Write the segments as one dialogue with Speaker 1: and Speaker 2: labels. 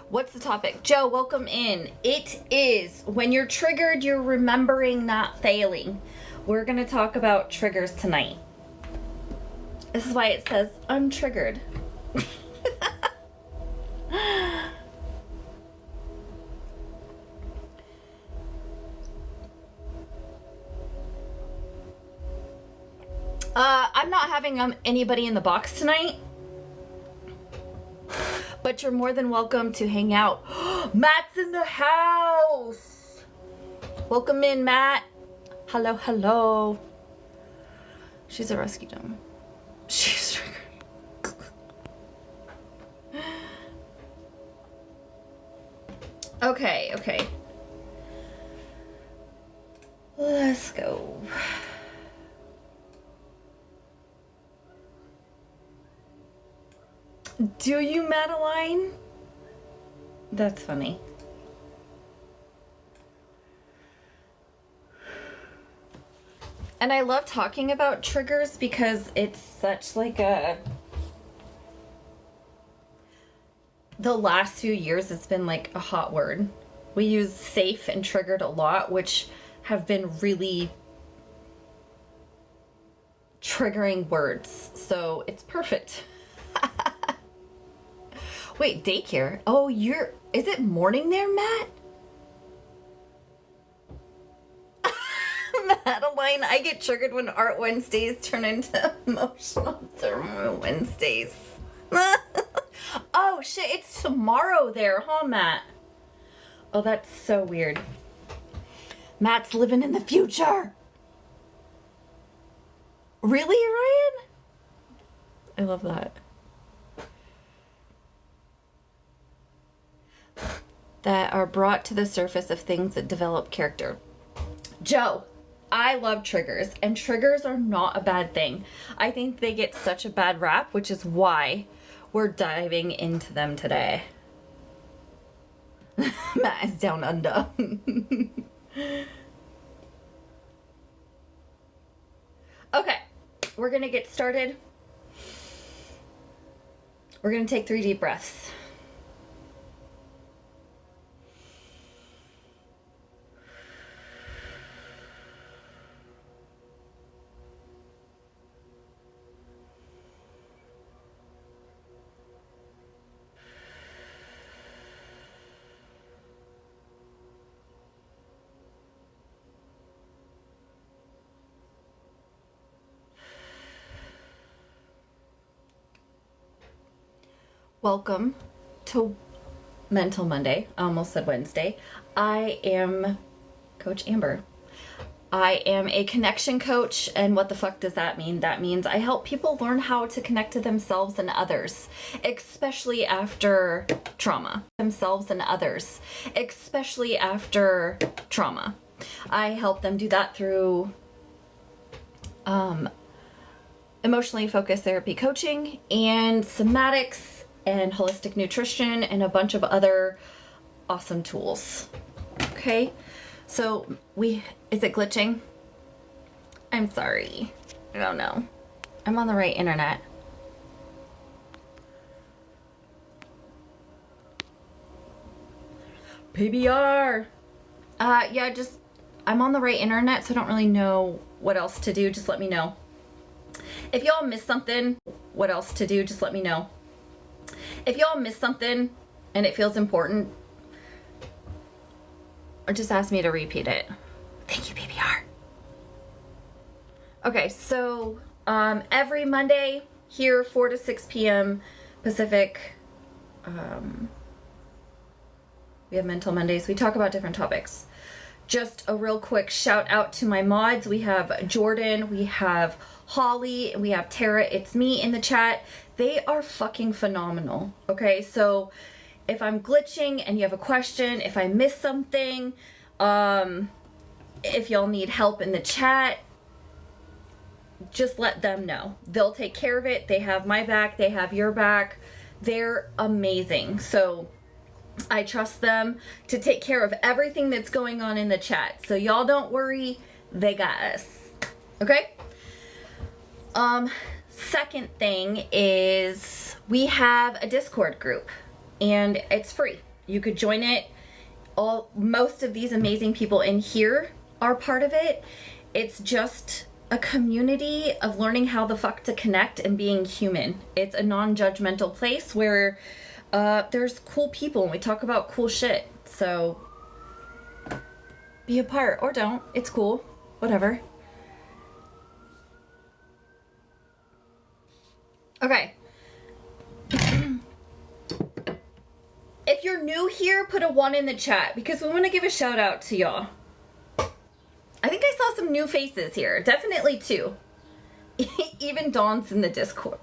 Speaker 1: What's the topic? Joe, welcome in. It is when you're triggered, you're remembering, not failing. We're going to talk about triggers tonight. This is why it says I'm triggered. I'm not having anybody in the box tonight, but you're more than welcome to hang out. Matt's in the house. Welcome in, Matt. Hello, hello. She's a rescue dog. She's triggered. Okay. Let's go. Do you, Madeline? That's funny. And I love talking about triggers because it's such like the last few years it's been like a hot word. We use safe and triggered a lot, which have been really triggering words. So it's perfect. Wait, daycare? Oh, is it morning there, Matt? Madeline, I get triggered when Art Wednesdays turn into emotional thermal Wednesdays. Oh shit, it's tomorrow there, huh, Matt? Oh, that's so weird. Matt's living in the future. Really, Ryan? I love that. That are brought to the surface of things that develop character. Joe, I love triggers, and triggers are not a bad thing. I think they get such a bad rap, which is why we're diving into them today. Matt is down under. Okay, we're gonna get started. We're gonna take 3 deep breaths. Welcome to Mental Monday. I almost said Wednesday. I am Coach Amber. I am a connection coach, and what the fuck does that mean? That means I help people learn how to connect to themselves and others, especially after trauma. I help them do that through emotionally focused therapy coaching and somatics and holistic nutrition and a bunch of other awesome tools. Okay, so is it glitching? I'm sorry. I don't know. I'm on the right internet. PBR. Yeah, I'm on the right internet, so I don't really know what else to do. Just let me know. If y'all miss something, what else to do, just let me know. If y'all miss something and it feels important, or just ask me to repeat it. Thank you, PBR. Okay, so every Monday here, 4 to 6 p.m. Pacific, we have Mental Mondays. We talk about different topics. Just a real quick shout out to my mods. We have Jordan, we have Holly, and we have Tara. It's me in the chat. They are fucking phenomenal. Okay, so if I'm glitching and you have a question, if I miss something, if y'all need help in the chat, just let them know. They'll take care of it. They have my back. They have your back. They're amazing. So I trust them to take care of everything that's going on in the chat. So y'all don't worry. They got us. Okay? Second thing is we have a Discord group and it's free. You could join it. Most of these amazing people in here are part of it. It's just a community of learning how the fuck to connect and being human. It's a non-judgmental place where there's cool people and we talk about cool shit. So be a part or don't. It's cool. Whatever. Okay. If you're new here, put a 1 in the chat because we want to give a shout out to y'all. I think I saw some new faces here. Definitely 2. Even Dawn's in the Discord.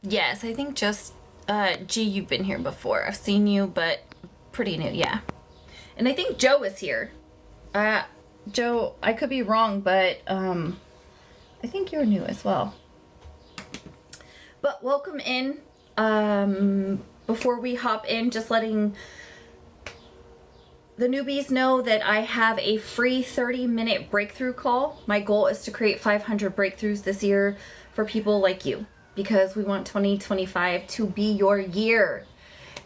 Speaker 1: Yes, I think just, G, you've been here before. I've seen you, but pretty new, yeah. And I think Joe is here. Joe, I could be wrong, but, I think you're new as well. But welcome in. Before we hop in, just letting the newbies know that I have a free 30-minute breakthrough call. My goal is to create 500 breakthroughs this year for people like you, because we want 2025 to be your year.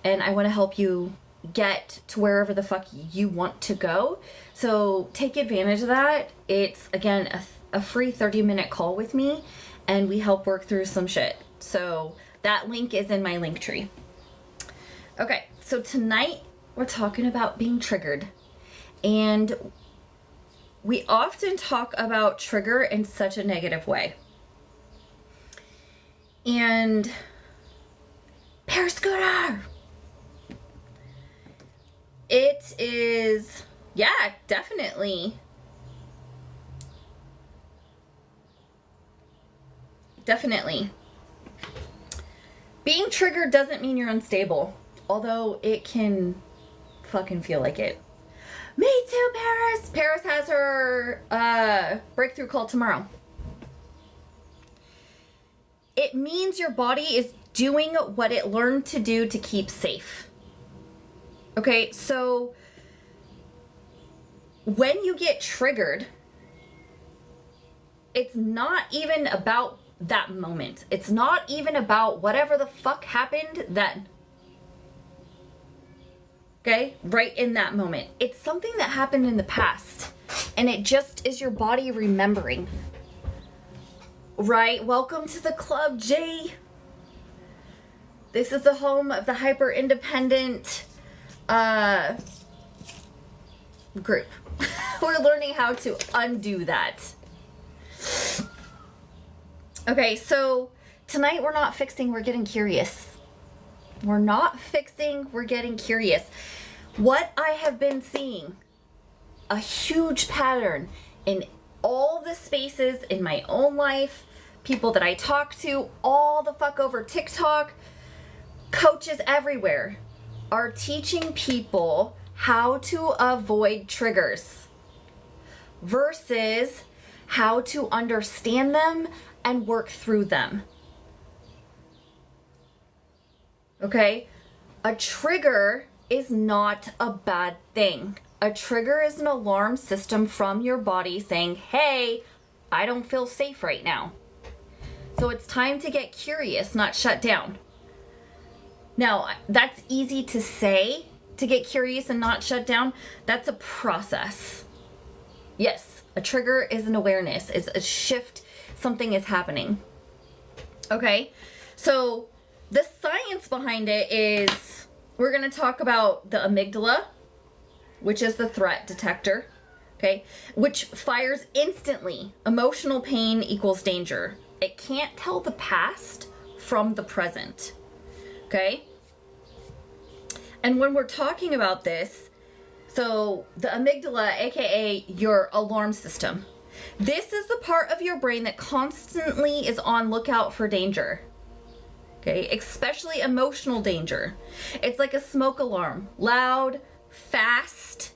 Speaker 1: And I want to help you get to wherever the fuck you want to go. So take advantage of that. It's, again, a free 30-minute call with me, and we help work through some shit. So that link is in my link tree. Okay, so tonight we're talking about being triggered. And we often talk about trigger in such a negative way. And Parascooter! It is, yeah, definitely. Definitely. Being triggered doesn't mean you're unstable, although it can fucking feel like it. Me too, Paris! Paris has her breakthrough call tomorrow. It means your body is doing what it learned to do to keep safe. Okay, so when you get triggered, it's not even about that moment. It's not even about whatever the fuck happened then. Okay, right in that moment. It's something that happened in the past, and it just is your body remembering. Right, welcome to the club, Jay. This is the home of the hyper-independent group. We're learning how to undo that. Okay, so tonight we're not fixing, we're getting curious. We're not fixing, we're getting curious. What I have been seeing, a huge pattern in all the spaces in my own life, people that I talk to, all the fuck over TikTok, coaches everywhere are teaching people how to avoid triggers versus how to understand them and work through them. Okay? A trigger is not a bad thing. A trigger is an alarm system from your body saying, hey, I don't feel safe right now. So it's time to get curious, not shut down. Now, that's easy to say, to get curious and not shut down. That's a process. Yes, a trigger is an awareness, it's a shift, something is happening. Okay, so the science behind it is, we're gonna talk about the amygdala, which is the threat detector, okay, which fires instantly. Emotional pain equals danger. It can't tell the past from the present, okay? And when we're talking about this, so the amygdala, aka your alarm system, this is the part of your brain that constantly is on lookout for danger, okay? Especially emotional danger. It's like a smoke alarm, loud, fast,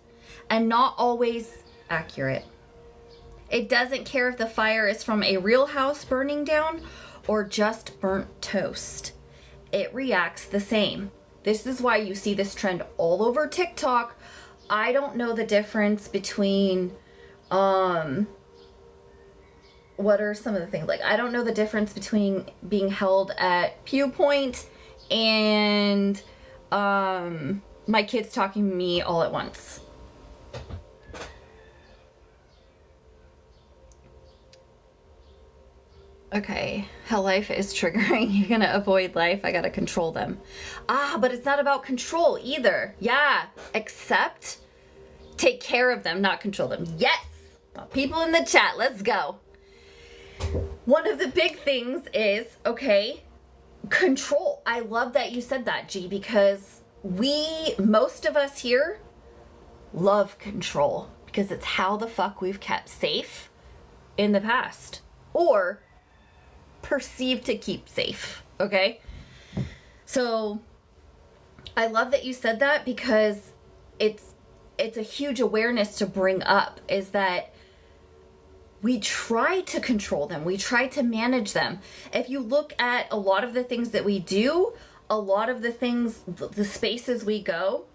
Speaker 1: and not always accurate. It doesn't care if the fire is from a real house burning down or just burnt toast. It reacts the same. This is why you see this trend all over TikTok. I don't know the difference between, what are some of the things? Like, I don't know the difference between being held at Pew Point and, my kids talking to me all at once. Okay, hell life is triggering. You're gonna avoid life. I gotta control them. But it's not about control either. Yeah, accept, take care of them, not control them. Yes, people in the chat, let's go. One of the big things is, okay, control. I love that you said that, G, because most of us here love control because it's how the fuck we've kept safe in the past. Or perceived to keep safe, okay? So I love that you said that because it's a huge awareness to bring up, is that we try to control them. We try to manage them. If you look at a lot of the things that we do, a lot of the things, the spaces we go,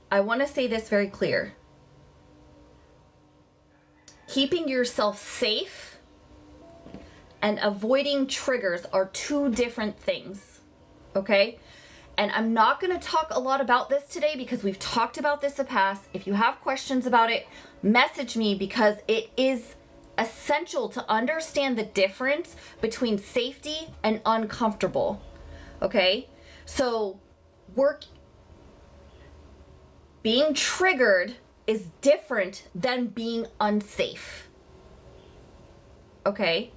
Speaker 1: I want to say this very clear. Keeping yourself safe and avoiding triggers are two different things, okay? And I'm not gonna talk a lot about this today because we've talked about this in the past. If you have questions about it, message me, because it is essential to understand the difference between safety and uncomfortable, okay? So being triggered is different than being unsafe, okay?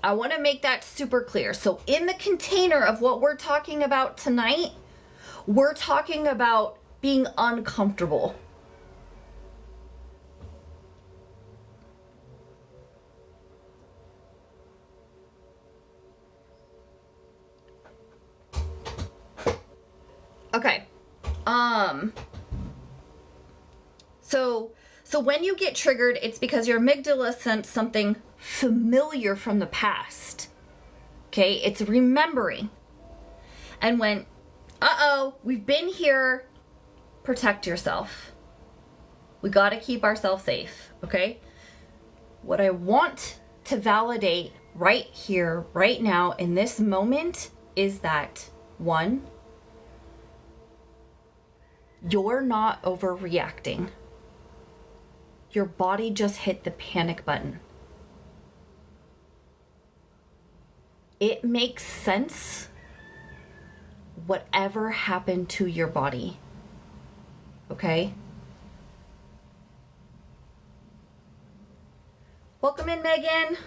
Speaker 1: I want to make that super clear. So in the container of what we're talking about tonight, we're talking about being uncomfortable. Okay. So when you get triggered, it's because your amygdala sensed something familiar from the past. Okay, it's remembering. And when, we've been here, protect yourself. We got to keep ourselves safe, okay? What I want to validate right here, right now, in this moment, is that, one, you're not overreacting. Your body just hit the panic button. It makes sense, whatever happened to your body, okay? Welcome in, Megan.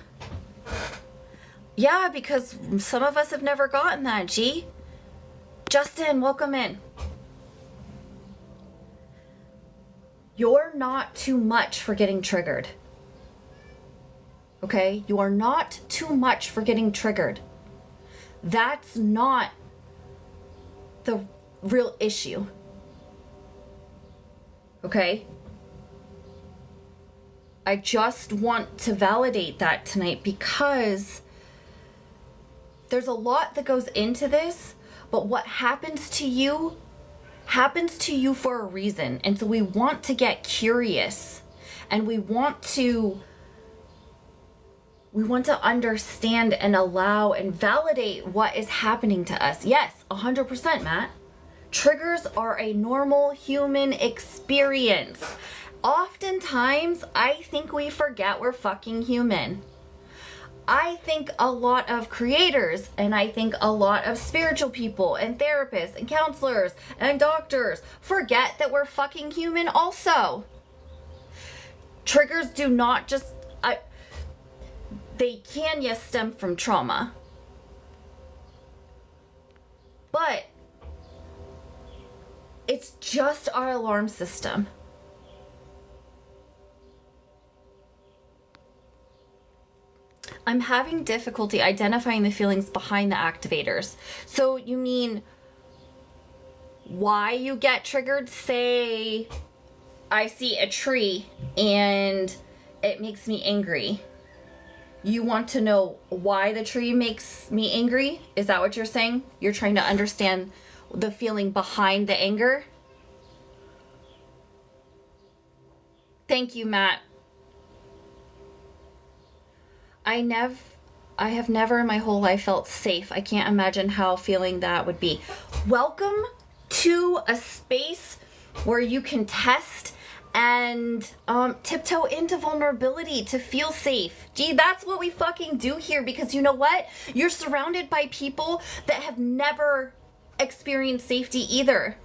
Speaker 1: Yeah, because some of us have never gotten that, G. Justin, welcome in. You're not too much for getting triggered. Okay? You are not too much for getting triggered. That's not the real issue. Okay? I just want to validate that tonight because there's a lot that goes into this, but what happens to you for a reason. And so we want to get curious, and we want to understand and allow and validate what is happening to us. Yes, 100%, Matt. Triggers are a normal human experience. Oftentimes, I think we forget we're fucking human. I think a lot of creators, and I think a lot of spiritual people and therapists and counselors and doctors forget that we're fucking human also. Triggers do not just, they can, yes, stem from trauma. But it's just our alarm system. I'm having difficulty identifying the feelings behind the activators. So you mean why you get triggered? Say I see a tree and it makes me angry. You want to know why the tree makes me angry? Is that what you're saying? You're trying to understand the feeling behind the anger? Thank you, Matt. I have never in my whole life felt safe. I can't imagine how feeling that would be. Welcome to a space where you can test and tiptoe into vulnerability to feel safe. Gee, that's what we fucking do here, because you know what? You're surrounded by people that have never experienced safety either.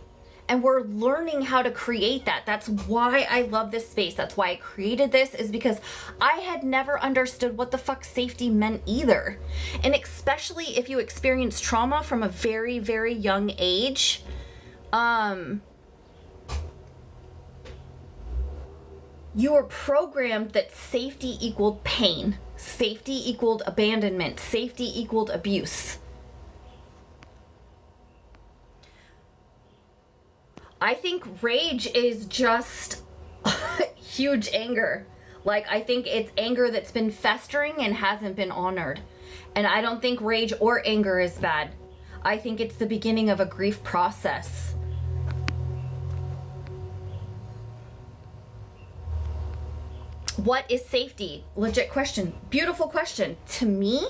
Speaker 1: And we're learning how to create that. That's why I love this space. That's why I created this, is because I had never understood what the fuck safety meant either. And especially if you experience trauma from a very, very young age, you were programmed that safety equaled pain, safety equaled abandonment, safety equaled abuse. I think rage is just huge anger. Like, I think it's anger that's been festering and hasn't been honored. And I don't think rage or anger is bad. I think it's the beginning of a grief process. What is safety? Legit question. Beautiful question. To me,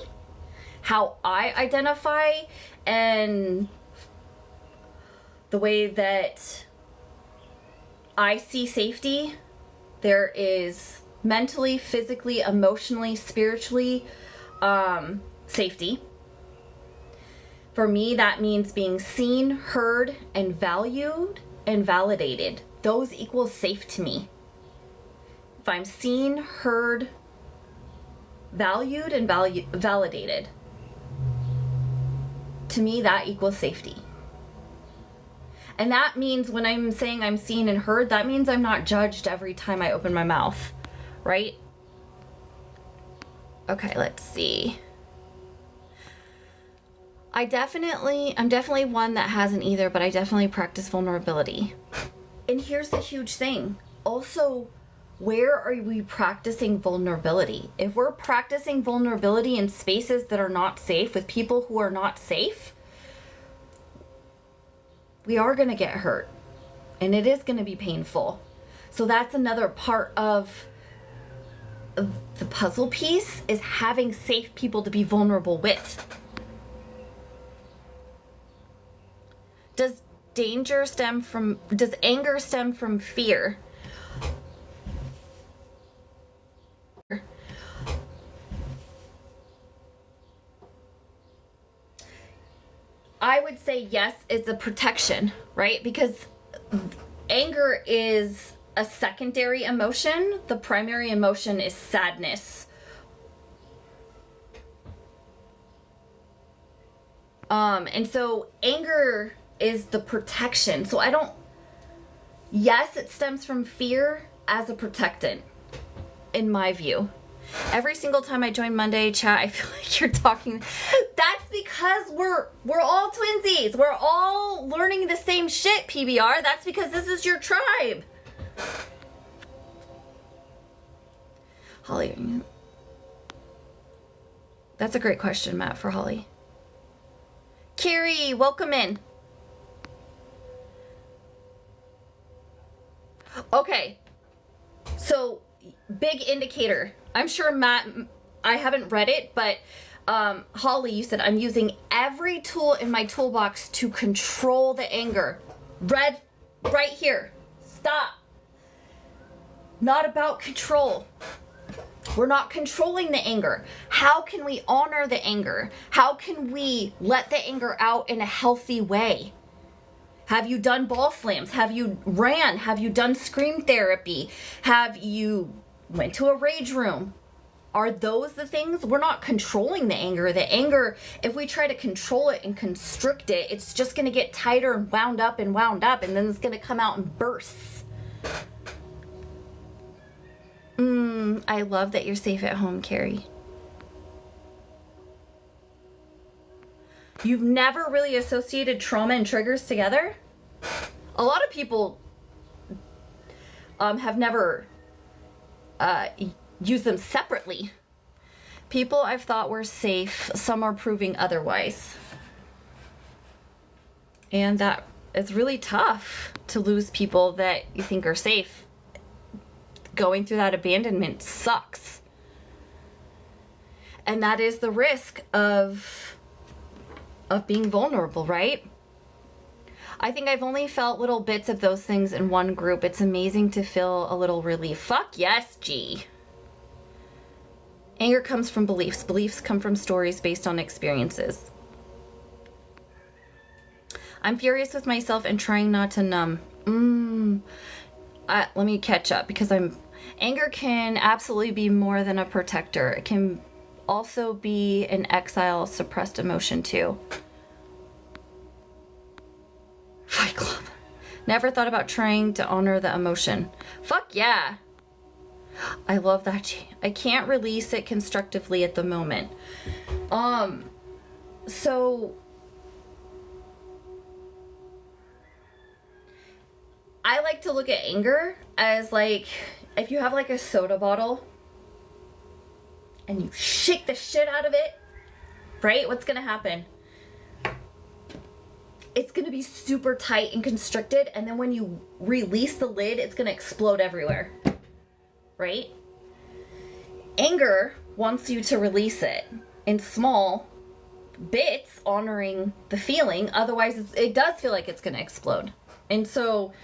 Speaker 1: how I identify and the way that I see safety, there is mentally, physically, emotionally, spiritually, safety. For me, that means being seen, heard, and valued and validated. Those equal safe to me. If I'm seen, heard, valued, and validated, to me, that equals safety. And that means when I'm saying I'm seen and heard, that means I'm not judged every time I open my mouth, right? Okay, let's see. I'm definitely one that hasn't either, but I definitely practice vulnerability. And here's the huge thing. Also, where are we practicing vulnerability? If we're practicing vulnerability in spaces that are not safe, with people who are not safe, we are going to get hurt. And it is going to be painful. So that's another part of the puzzle piece, is having safe people to be vulnerable with. Does anger stem from fear? I would say yes, it's a protection, right? Because anger is a secondary emotion. The primary emotion is sadness. And so anger is the protection. So yes, it stems from fear as a protectant, in my view. Every single time I join Monday chat, I feel like you're talking. That's because we're all twinsies. We're all learning the same shit, PBR. That's because this is your tribe. Holly. That's a great question, Matt, for Holly. Carrie, welcome in. Okay. So, big indicator. I'm sure Matt, I haven't read it, but Holly, you said I'm using every tool in my toolbox to control the anger. Red, right here. Stop. Not about control. We're not controlling the anger. How can we honor the anger? How can we let the anger out in a healthy way? Have you done ball slams? Have you ran? Have you done scream therapy? Have you went to a rage room? Are those the things? We're not controlling the anger. The anger, if we try to control it and constrict it, it's just going to get tighter and wound up, and then it's going to come out in bursts. I love that you're safe at home, Carrie. You've never really associated trauma and triggers together? A lot of people have never used them separately. People I've thought were safe, some are proving otherwise. And that is really tough to lose people that you think are safe. Going through that abandonment sucks. And that is the risk of being vulnerable, right? I think I've only felt little bits of those things in one group. It's amazing to feel a little relief. Fuck yes, G. Anger comes from beliefs. Beliefs come from stories based on experiences. I'm furious with myself and trying not to numb. Let me catch up because anger can absolutely be more than a protector. It can also be an exile, suppressed emotion too. Fight Club. Never thought about trying to honor the emotion. Fuck yeah. I love that. I can't release it constructively at the moment. So I like to look at anger as like, if you have like a soda bottle and you shake the shit out of it, right? What's gonna happen? It's gonna be super tight and constricted, and then when you release the lid, it's gonna explode everywhere, right? Anger wants you to release it in small bits, honoring the feeling. Otherwise, it does feel like it's gonna explode. And so,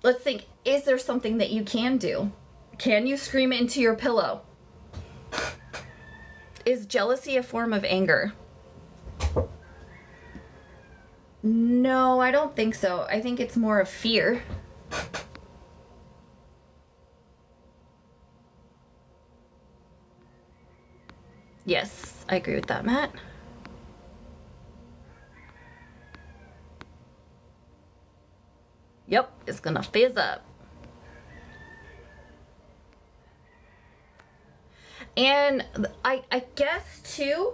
Speaker 1: let's think, is there something that you can do? Can you scream it into your pillow? Is jealousy a form of anger? No, I don't think so. I think it's more of fear. Yes, I agree with that, Matt. Yep, it's gonna fizz up. And I guess too,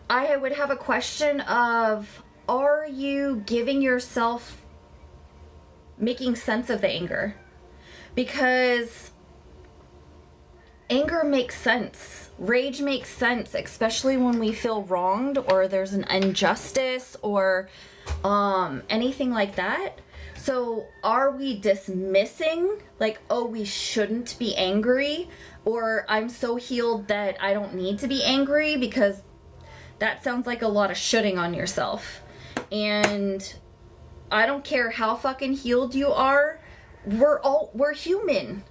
Speaker 1: I would have a question of, are you giving yourself making sense of the anger? Because anger makes sense. Rage makes sense, especially when we feel wronged or there's an injustice or anything like that. So are we dismissing, like, oh, we shouldn't be angry, or I'm so healed that I don't need to be angry? Because that sounds like a lot of shooting on yourself. And I don't care how fucking healed you are, we're human.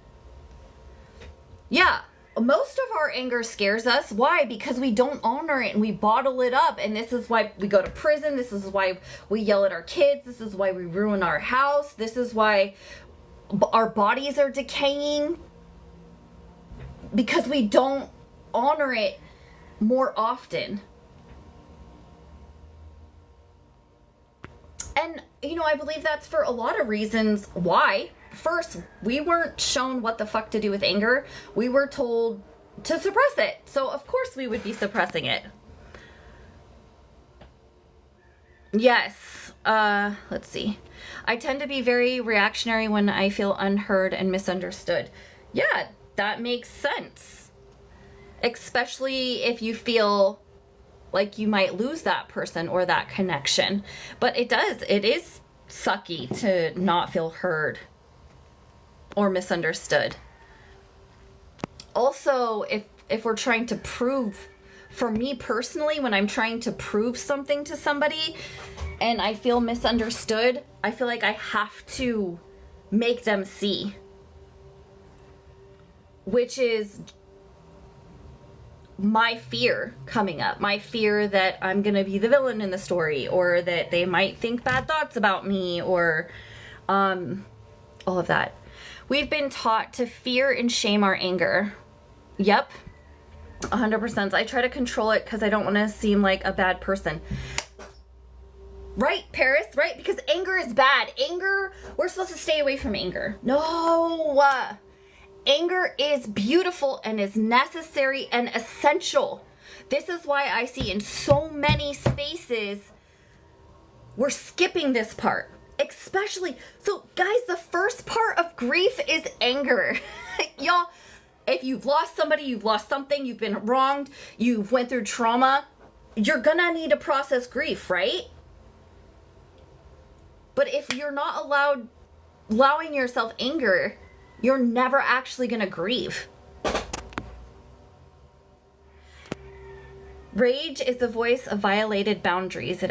Speaker 1: Yeah, most of our anger scares us. Why? Because we don't honor it and we bottle it up. And this is why we go to prison. This is why we yell at our kids. This is why we ruin our house. This is why our bodies are decaying. Because we don't honor it more often. And, you know, I believe that's for a lot of reasons. Why? First, we weren't shown what the fuck to do with anger. We were told to suppress it. So, of course, we would be suppressing it. Yes. Let's see. I tend to be very reactionary when I feel unheard and misunderstood. Yeah, that makes sense. Especially if you feel like you might lose that person or that connection. But it is sucky to not feel heard or misunderstood. Also, if we're trying to prove, for me personally, when I'm trying to prove something to somebody and I feel misunderstood, I feel like I have to make them see. Which is my fear coming up. My fear that I'm gonna be the villain in the story, or that they might think bad thoughts about me, or all of that. We've been taught to fear and shame our anger. Yep, 100%. I try to control it because I don't want to seem like a bad person. Right, Paris, right? Because anger is bad. Anger, we're supposed to stay away from anger. No! Anger is beautiful and is necessary and essential. This is why I see in so many spaces, we're skipping this part. Especially, so guys, the first part of grief is anger. Y'all, if you've lost somebody, you've lost something, you've been wronged, you've went through trauma, you're gonna need to process grief, right? But if you're not allowing yourself anger, you're never actually gonna grieve. Rage is the voice of violated boundaries.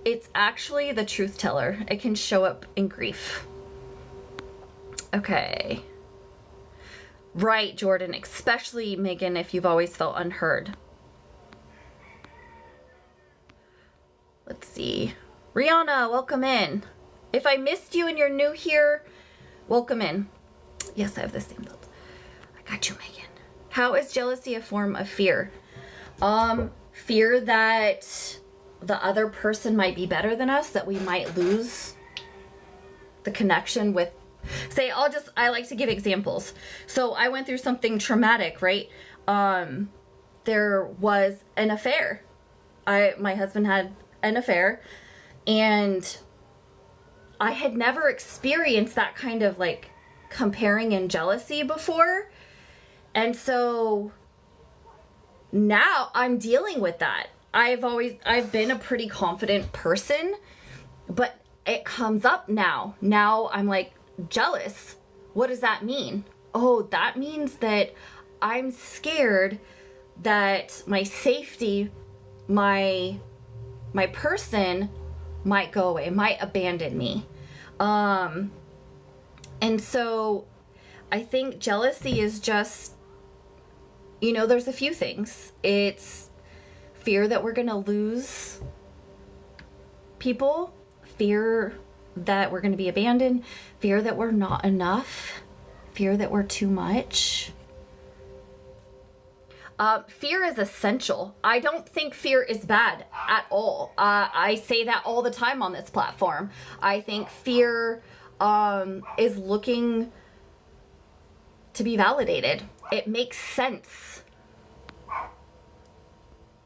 Speaker 1: It's actually the truth teller. It can show up in grief. Okay. Right, Jordan, especially Megan, if you've always felt unheard. Let's see. Rihanna, welcome in. If I missed you and you're new here, welcome in. Yes, I have the same belt. I got you, Megan. How is jealousy a form of fear? Fear that the other person might be better than us, that we might lose the connection with. Say, I like to give examples. So I went through something traumatic, right? There was an affair. My husband had an affair, and I had never experienced that kind of like comparing and jealousy before. And so now I'm dealing with that. I've been a pretty confident person, but it comes up now. Now I'm like jealous. What does that mean? Oh, that means that I'm scared that my safety, my person might go away, might abandon me. And so I think jealousy is just, there's a few things. It's fear that we're gonna lose people, fear that we're gonna be abandoned, fear that we're not enough, fear that we're too much. Fear is essential. I don't think fear is bad at all. I say that all the time on this platform. I think fear is looking to be validated. It makes sense.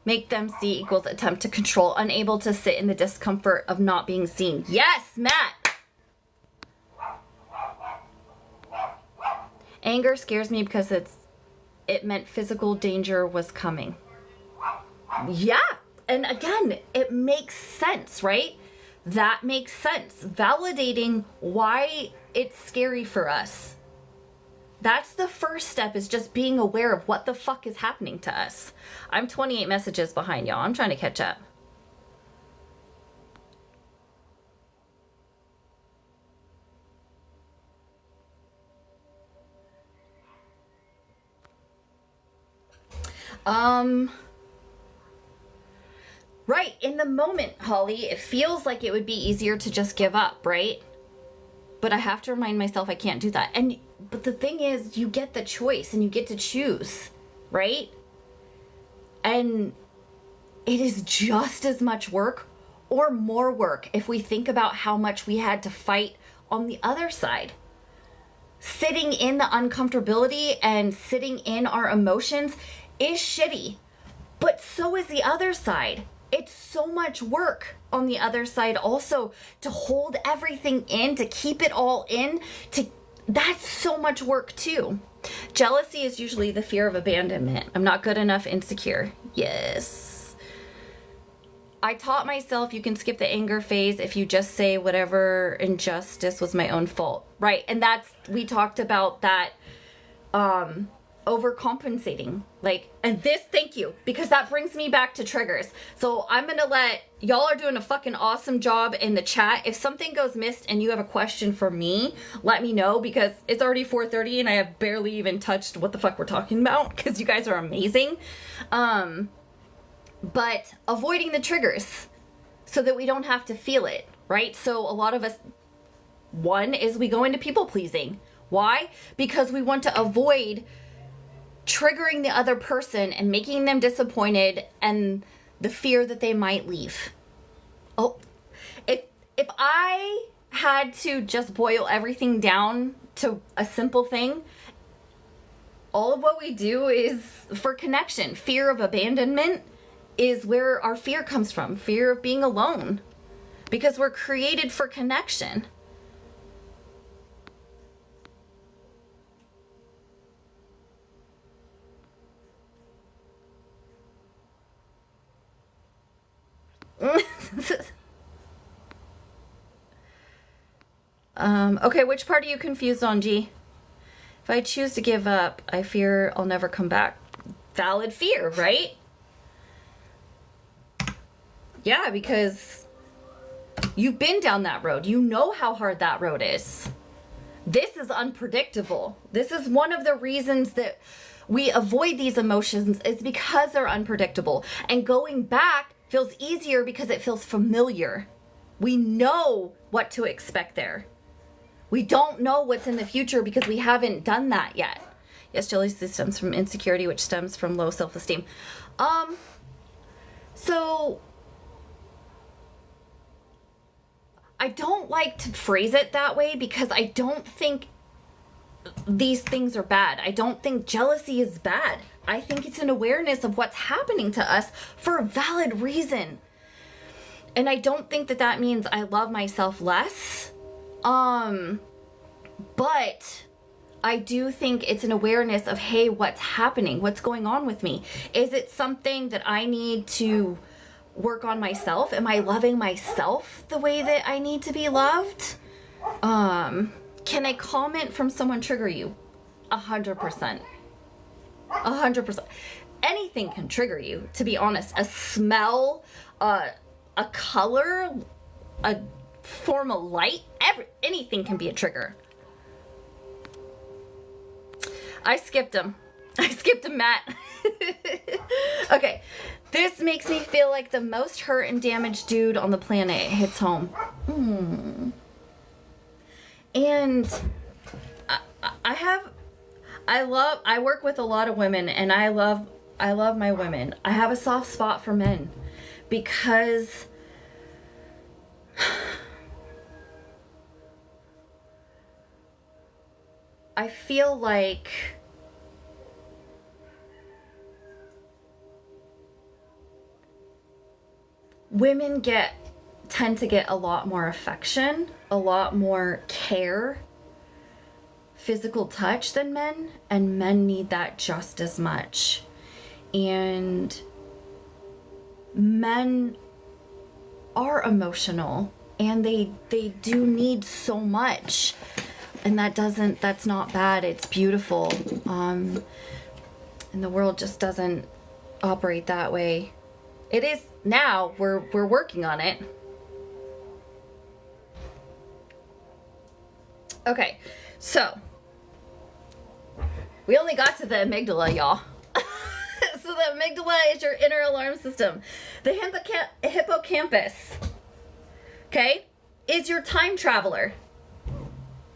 Speaker 1: Make them see equals attempt to control, unable to sit in the discomfort of not being seen. Yes, Matt! Anger scares me because it meant physical danger was coming. Yeah, and again, it makes sense, right? That makes sense. Validating why it's scary for us. That's the first step, is just being aware of what the fuck is happening to us. I'm 28 messages behind y'all. I'm trying to catch up. Right, in the moment, Holly, it feels like it would be easier to just give up, right? But I have to remind myself I can't do that. But the thing is, you get the choice and you get to choose, right? And it is just as much work or more work if we think about how much we had to fight on the other side. Sitting in the uncomfortability and sitting in our emotions is shitty, but so is the other side. It's so much work on the other side also, to hold everything in, to keep it all in, that's so much work too. Jealousy is usually the fear of abandonment. I'm not good enough, insecure. Yes. I taught myself you can skip the anger phase if you just say whatever injustice was my own fault. Right, and we talked about that, overcompensating, and this, thank you, because that brings me back to triggers. So I'm gonna y'all are doing a fucking awesome job in the chat. If something goes missed and you have a question for me, let me know, because it's already 4:30 and I have barely even touched what the fuck we're talking about, because you guys are amazing. But avoiding the triggers so that we don't have to feel it, right? So a lot of us, one is we go into people pleasing. Why? Because we want to avoid triggering the other person and making them disappointed, and the fear that they might leave. Oh, if I had to just boil everything down to a simple thing, all of what we do is for connection. Fear of abandonment is where our fear comes from. Fear of being alone. because we're created for connection. Okay, which part are you confused on, G? If I choose to give up, I fear I'll never come back. Valid fear, right? Yeah, because you've been down that road. You know how hard that road is. This is unpredictable. This is one of the reasons that we avoid these emotions, is because they're unpredictable. And going back feels easier because it feels familiar. We know what to expect there. We don't know what's in the future because we haven't done that yet. Yes, jealousy stems from insecurity, which stems from low self-esteem. So I don't like to phrase it that way because I don't think these things are bad. I don't think jealousy is bad. I think it's an awareness of what's happening to us for a valid reason. And I don't think that that means I love myself less. But I do think it's an awareness of, hey, what's happening? What's going on with me? Is it something that I need to work on myself? Am I loving myself the way that I need to be loved? Can a comment from someone trigger you? 100%. 100%. Anything can trigger you, to be honest. A smell, a color, a form of light, anything can be a trigger. I skipped him, Matt. Okay, this makes me feel like the most hurt and damaged dude on the planet. It hits home. And I work with a lot of women, and I love my women. I have a soft spot for men because I feel like women tend to get a lot more affection, a lot more care, physical touch than men, and men need that just as much. And men are emotional, and they do need so much. And that's not bad, it's beautiful. And the world just doesn't operate that way. It is now, we're working on it. Okay, so we only got to the amygdala, y'all. So the amygdala is your inner alarm system. The hippocampus, okay, is your time traveler.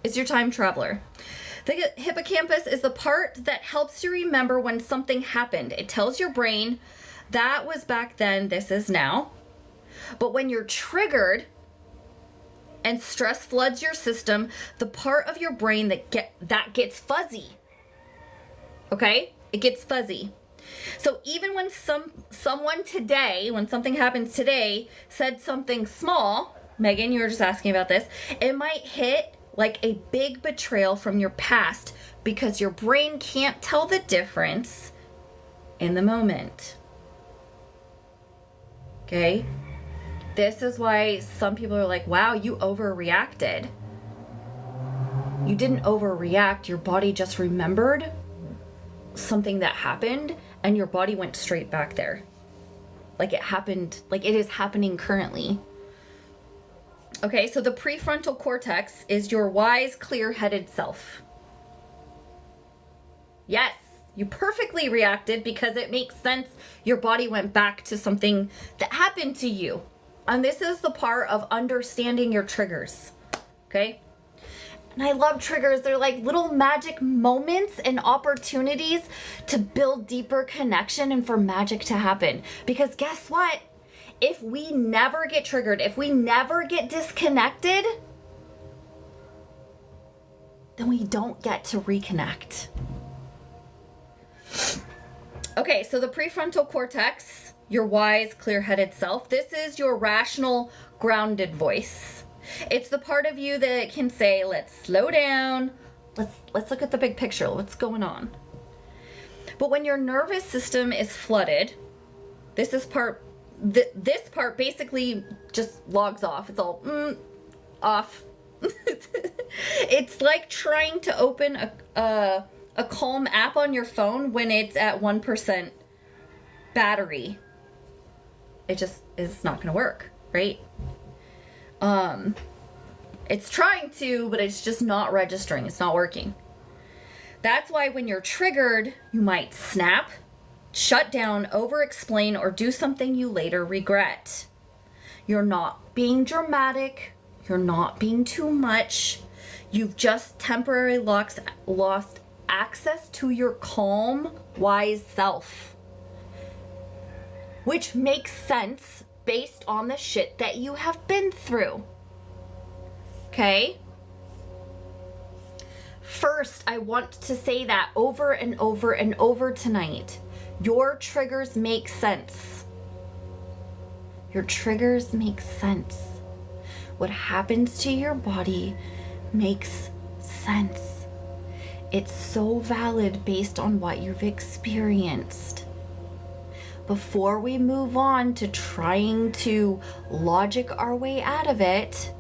Speaker 1: The hippocampus is the part that helps you remember when something happened. It tells your brain, that was back then, this is now. But when you're triggered and stress floods your system, the part of your brain that gets fuzzy. Okay? It gets fuzzy. So even when someone today, when something happens today, said something small, Megan, you were just asking about this, it might hit like a big betrayal from your past because your brain can't tell the difference in the moment. Okay? This is why some people are like, wow, you overreacted. You didn't overreact. Your body just remembered something that happened and your body went straight back there. Like it happened, like it is happening currently. Okay, so the prefrontal cortex is your wise, clear-headed self. Yes, you perfectly reacted because it makes sense. Your body went back to something that happened to you. And this is the part of understanding your triggers, okay? And I love triggers. They're like little magic moments and opportunities to build deeper connection and for magic to happen. Because guess what? If we never get triggered, if we never get disconnected, then we don't get to reconnect. Okay, so the prefrontal cortex, your wise, clear-headed self. This is your rational, grounded voice. It's the part of you that can say, let's slow down. Let's look at the big picture. What's going on? But when your nervous system is flooded, this part basically just logs off. It's all off. It's like trying to open a Calm app on your phone when it's at 1% battery. It just is not going to work, right? It's trying to, but it's just not registering. It's not working. That's why when you're triggered, you might snap, shut down, over-explain, or do something you later regret. You're not being dramatic. You're not being too much. You've just temporarily lost access to your calm, wise self. Which makes sense based on the shit that you have been through. Okay? First, I want to say that over and over and over tonight. Your triggers make sense. Your triggers make sense. What happens to your body makes sense. It's so valid based on what you've experienced. Before we move on to trying to logic our way out of it,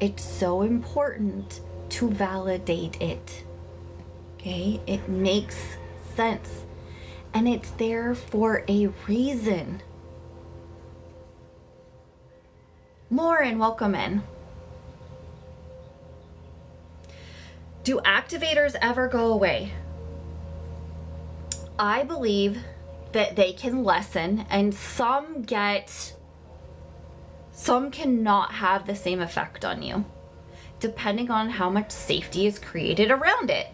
Speaker 1: it's so important to validate it. Okay? It makes sense. And it's there for a reason. Lauren, welcome in. Do activators ever go away? I believe that they can lessen, and some cannot have the same effect on you, depending on how much safety is created around it.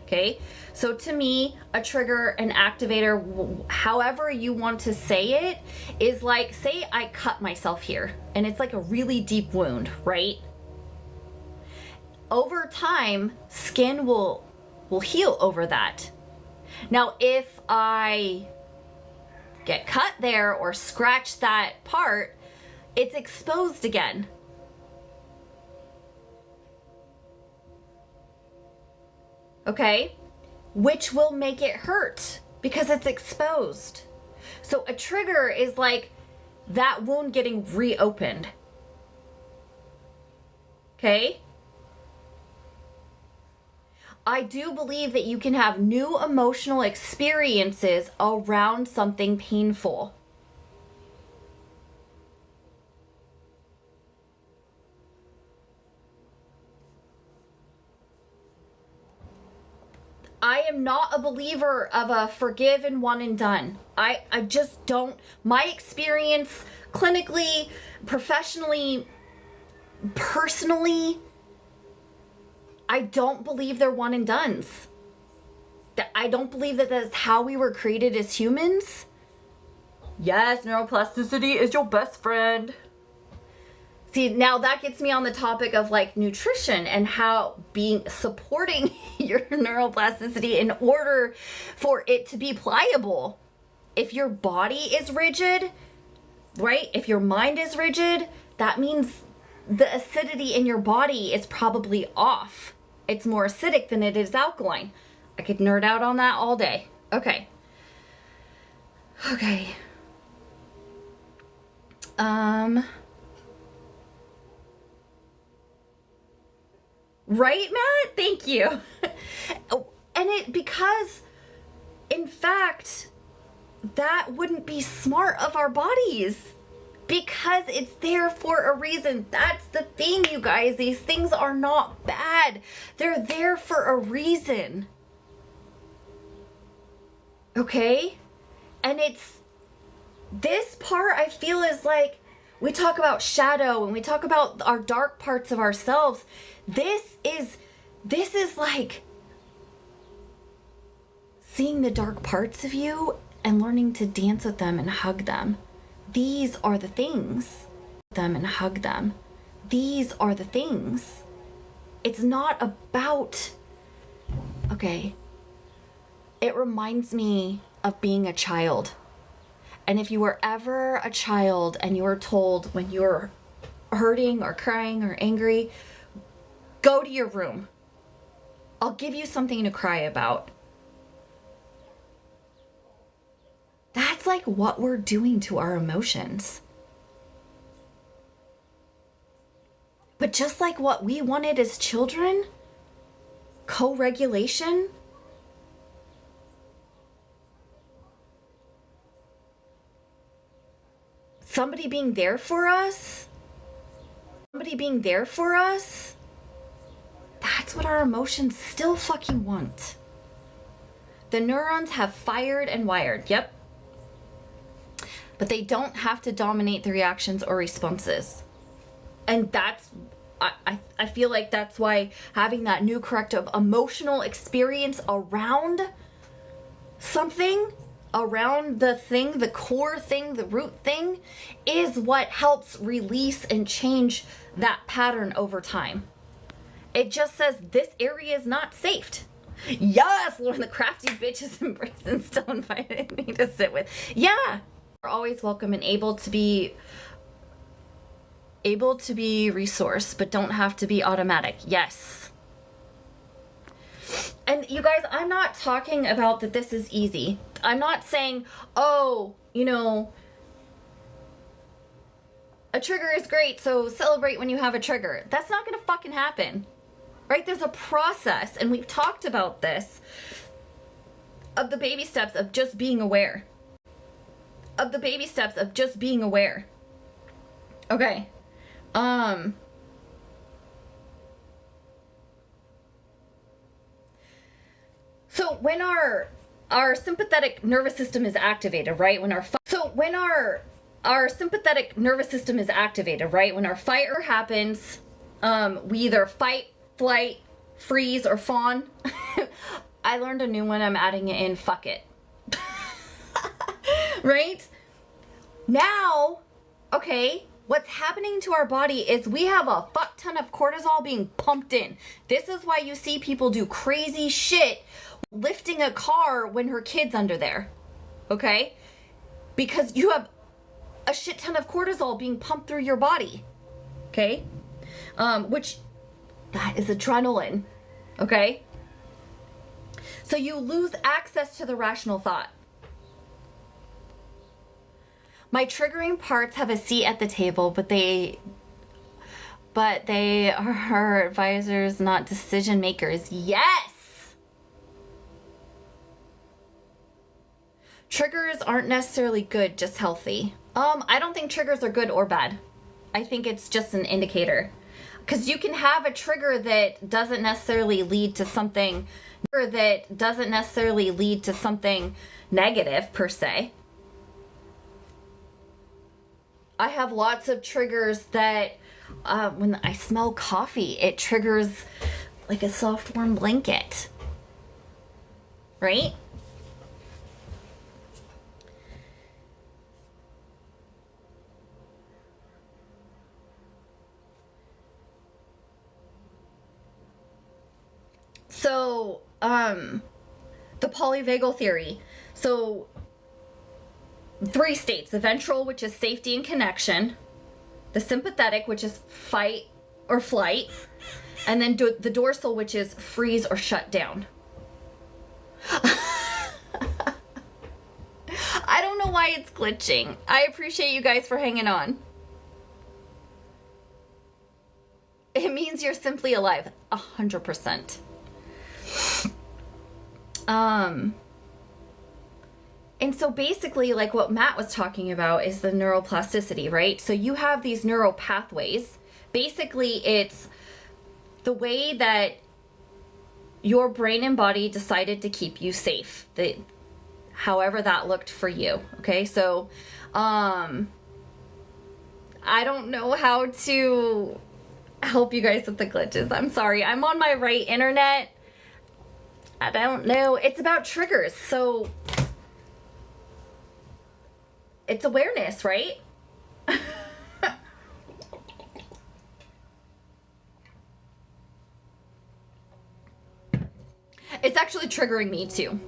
Speaker 1: Okay? So to me, a trigger, an activator, however you want to say it, is like, say I cut myself here, and it's like a really deep wound, right? Over time, skin will heal over that. Now, if I get cut there or scratch that part, it's exposed again. Okay? Which will make it hurt because it's exposed. So a trigger is like that wound getting reopened. Okay? I do believe that you can have new emotional experiences around something painful. I am not a believer of a forgive and one and done. I just don't. My experience clinically, professionally, personally, I don't believe they're one and dones. I don't believe that that's how we were created as humans. Yes, neuroplasticity is your best friend. See, now that gets me on the topic of like nutrition and how supporting your neuroplasticity in order for it to be pliable. If your body is rigid, right? If your mind is rigid, that means the acidity in your body is probably off. It's more acidic than it is alkaline. I could nerd out on that all day. Okay. Right, Matt? Thank you. And because, in fact, that wouldn't be smart of our bodies. Because it's there for a reason. That's the thing, you guys. These things are not bad. They're there for a reason. Okay? And it's this part I feel is like, we talk about shadow and we talk about our dark parts of ourselves. This is like seeing the dark parts of you and learning to dance with them and hug them. These are the things. These are the things. It's not about, okay, it reminds me of being a child. And if you were ever a child and you were told when you're hurting or crying or angry, go to your room. I'll give you something to cry about. That's like what we're doing to our emotions. But just like what we wanted as children, co-regulation, somebody being there for us, that's what our emotions still fucking want. The neurons have fired and wired, yep. But they don't have to dominate the reactions or responses. And that's, I feel like that's why having that new corrective emotional experience around something, around the thing, the core thing, the root thing, is what helps release and change that pattern over time. It just says this area is not safe. Yes, Lauren, the crafty bitch is embraced and still invited me to sit with. Yeah, we're always welcome and able to be resourced, but don't have to be automatic. Yes. And you guys, I'm not talking about that this is easy. I'm not saying, oh, you know, a trigger is great, so celebrate when you have a trigger. That's not gonna fucking happen. Right? There's a process, and we've talked about this, of the baby steps of just being aware. Okay. So when our sympathetic nervous system is activated, right? When our sympathetic nervous system is activated, right? When our fire happens, we either fight, flight, freeze, or fawn. I learned a new one. I'm adding it in. Fuck it. Right? Now, okay, what's happening to our body is we have a fuck ton of cortisol being pumped in. This is why you see people do crazy shit lifting a car when her kid's under there. Okay? Because you have a shit ton of cortisol being pumped through your body. Okay? Which, that is adrenaline. Okay? So you lose access to the rational thought. My triggering parts have a seat at the table, but they are advisors, not decision makers. Yes! Triggers aren't necessarily good, just healthy. I don't think triggers are good or bad. I think it's just an indicator. Because you can have a trigger that doesn't necessarily lead to something negative per se. I have lots of triggers that when I smell coffee, it triggers like a soft warm blanket. Right? So, the polyvagal theory. So, 3 states: the ventral, which is safety and connection, the sympathetic, which is fight or flight, and then the dorsal, which is freeze or shut down. I don't know why it's glitching. I appreciate you guys for hanging on. It means you're simply alive. 100%. And so basically, like what Matt was talking about is the neuroplasticity, right? So you have these neural pathways. Basically, it's the way that your brain and body decided to keep you safe, however that looked for you. Okay, so I don't know how to help you guys with the glitches. I'm sorry. I'm on my right internet. I don't know. It's about triggers. So it's awareness, right? It's actually triggering me too.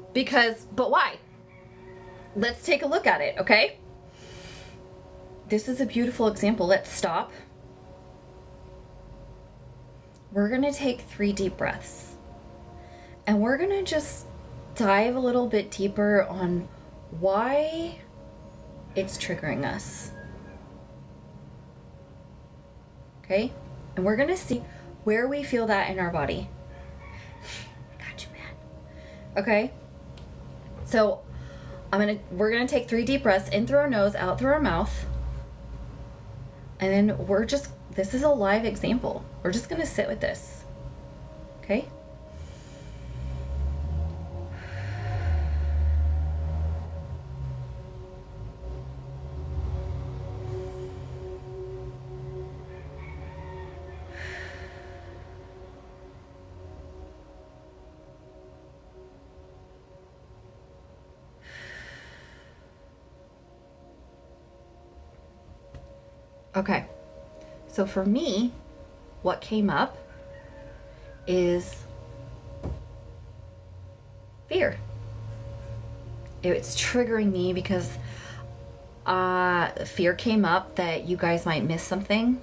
Speaker 1: But why? Let's take a look at it, okay? this is a beautiful example. Let's stop. We're going to take 3 deep breaths. And we're going to just dive a little bit deeper on why it's triggering us. Okay? And we're going to see where we feel that in our body. Got you, man. Okay? So, we're going to take 3 deep breaths in through our nose, out through our mouth. And then this is a live example. We're just going to sit with this. Okay? Okay, so for me, what came up is fear. It's triggering me because fear came up that you guys might miss something,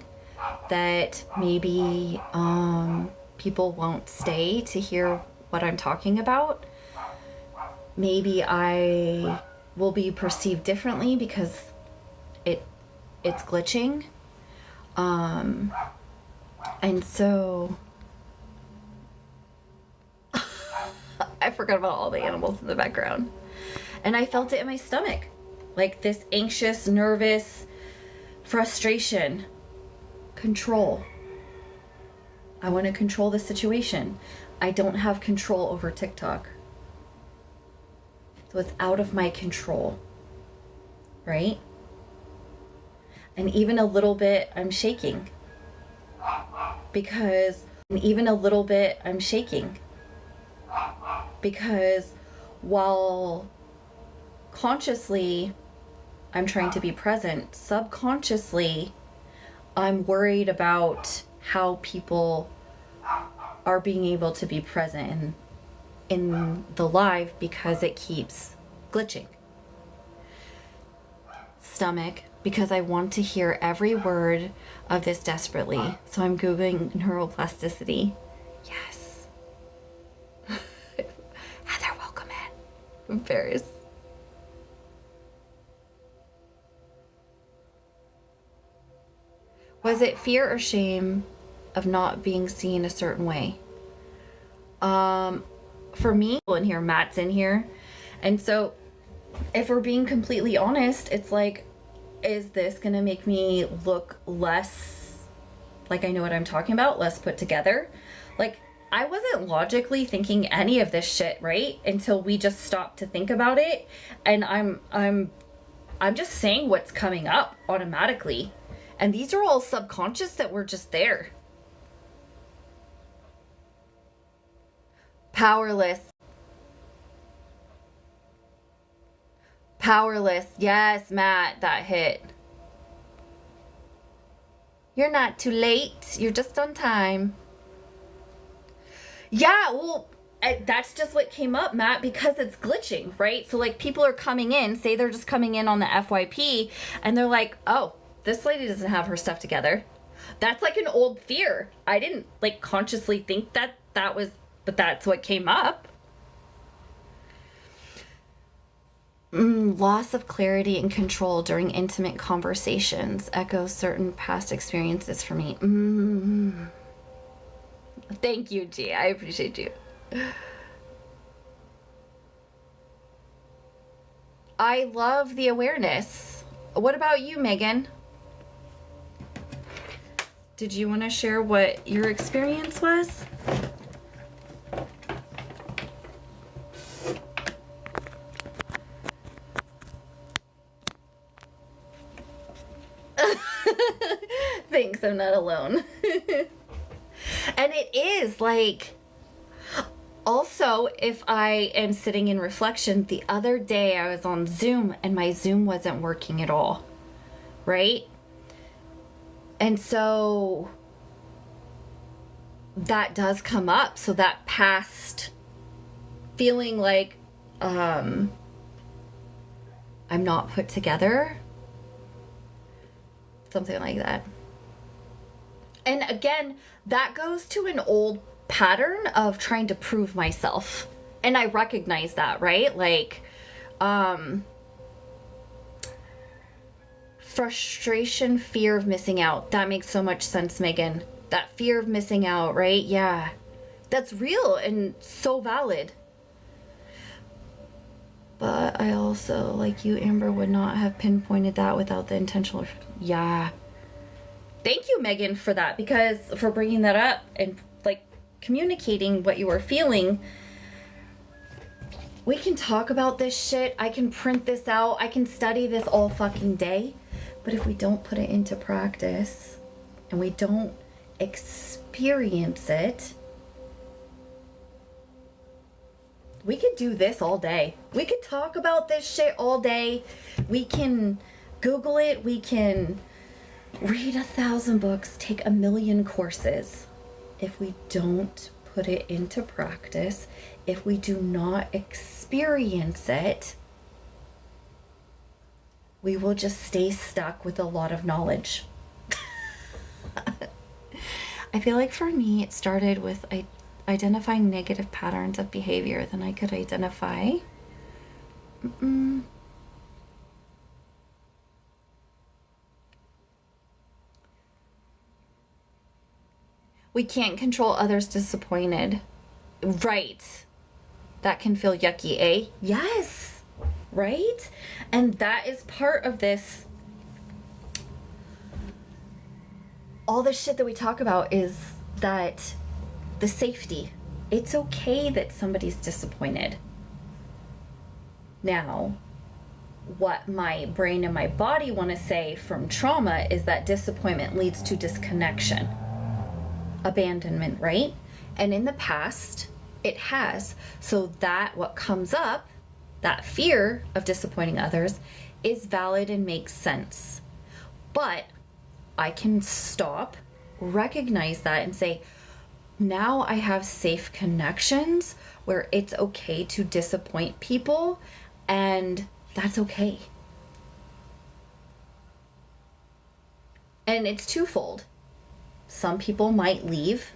Speaker 1: that maybe people won't stay to hear what I'm talking about. Maybe I will be perceived differently because it's glitching. And so I forgot about all the animals in the background. And I felt it in my stomach. Like this anxious, nervous frustration. Control. I want to control the situation. I don't have control over TikTok. So it's out of my control. Right? And even a little bit, I'm shaking. Because while consciously I'm trying to be present, subconsciously I'm worried about how people are being able to be present in the live because it keeps glitching. Stomach, because I want to hear every word of this desperately. So I'm Googling neuroplasticity. Yes. Heather, welcome in. Paris. Was it fear or shame of not being seen a certain way? For me, in here, Matt's in here. And so if we're being completely honest, it's like, is this gonna make me look less like I know what I'm talking about, less put together? Like, I wasn't logically thinking any of this shit, right? Until we just stopped to think about it. And I'm just saying what's coming up automatically. And these are all subconscious that were just there. Powerless. Powerless. Yes, Matt, that hit. You're not too late. You're just on time. Yeah, well, that's just what came up, Matt, because it's glitching, right? So, like, people are coming in, say they're just coming in on the FYP, and they're like, oh, this lady doesn't have her stuff together. That's like an old fear. I didn't, like, consciously think that was, but that's what came up. Loss of clarity and control during intimate conversations echoes certain past experiences for me. Thank you, G. I appreciate you. I love the awareness. What about you, Megan? Did you want to share what your experience was? Thanks, I'm not alone. And it is like, also, if I am sitting in reflection, the other day I was on Zoom and my Zoom wasn't working at all, right? And so that does come up. So that past feeling like I'm not put together, Something like that. And again, that goes to an old pattern of trying to prove myself. And I recognize that, right? Like, frustration, fear of missing out. That makes so much sense, Megan. That fear of missing out, right? Yeah. That's real and so valid. But I also, like you, Amber, would not have pinpointed that without the intentional... Yeah. Thank you, Megan, for that, because for bringing that up and, like, communicating what you were feeling. We can talk about this shit. I can print this out. I can study this all fucking day. But if we don't put it into practice and we don't experience it, we could do this all day. We could talk about this shit all day. We can Google it. We can read 1,000 books, take 1,000,000 courses. If we don't put it into practice, if we do not experience it, we will just stay stuck with a lot of knowledge. I feel like for me, it started with identifying negative patterns of behavior. Then I could identify we can't control others disappointed. Right. That can feel yucky, eh? Yes. Right? And that is part of this. All the shit that we talk about is that the safety. It's okay that somebody's disappointed. Now, what my brain and my body want to say from trauma is that disappointment leads to disconnection, abandonment, right? And in the past, it has. So that what comes up, that fear of disappointing others, is valid and makes sense. But I can stop, recognize that, and say, now I have safe connections where it's okay to disappoint people, and that's okay. And it's twofold. Some people might leave,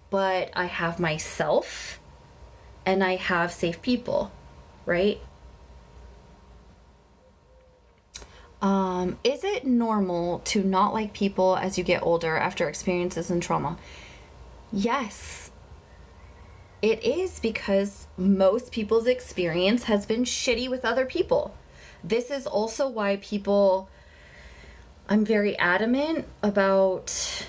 Speaker 1: but I have myself and I have safe people, right? Is it normal to not like people as you get older after experiences and trauma? Yes, it is, because most people's experience has been shitty with other people. This is also why I'm very adamant about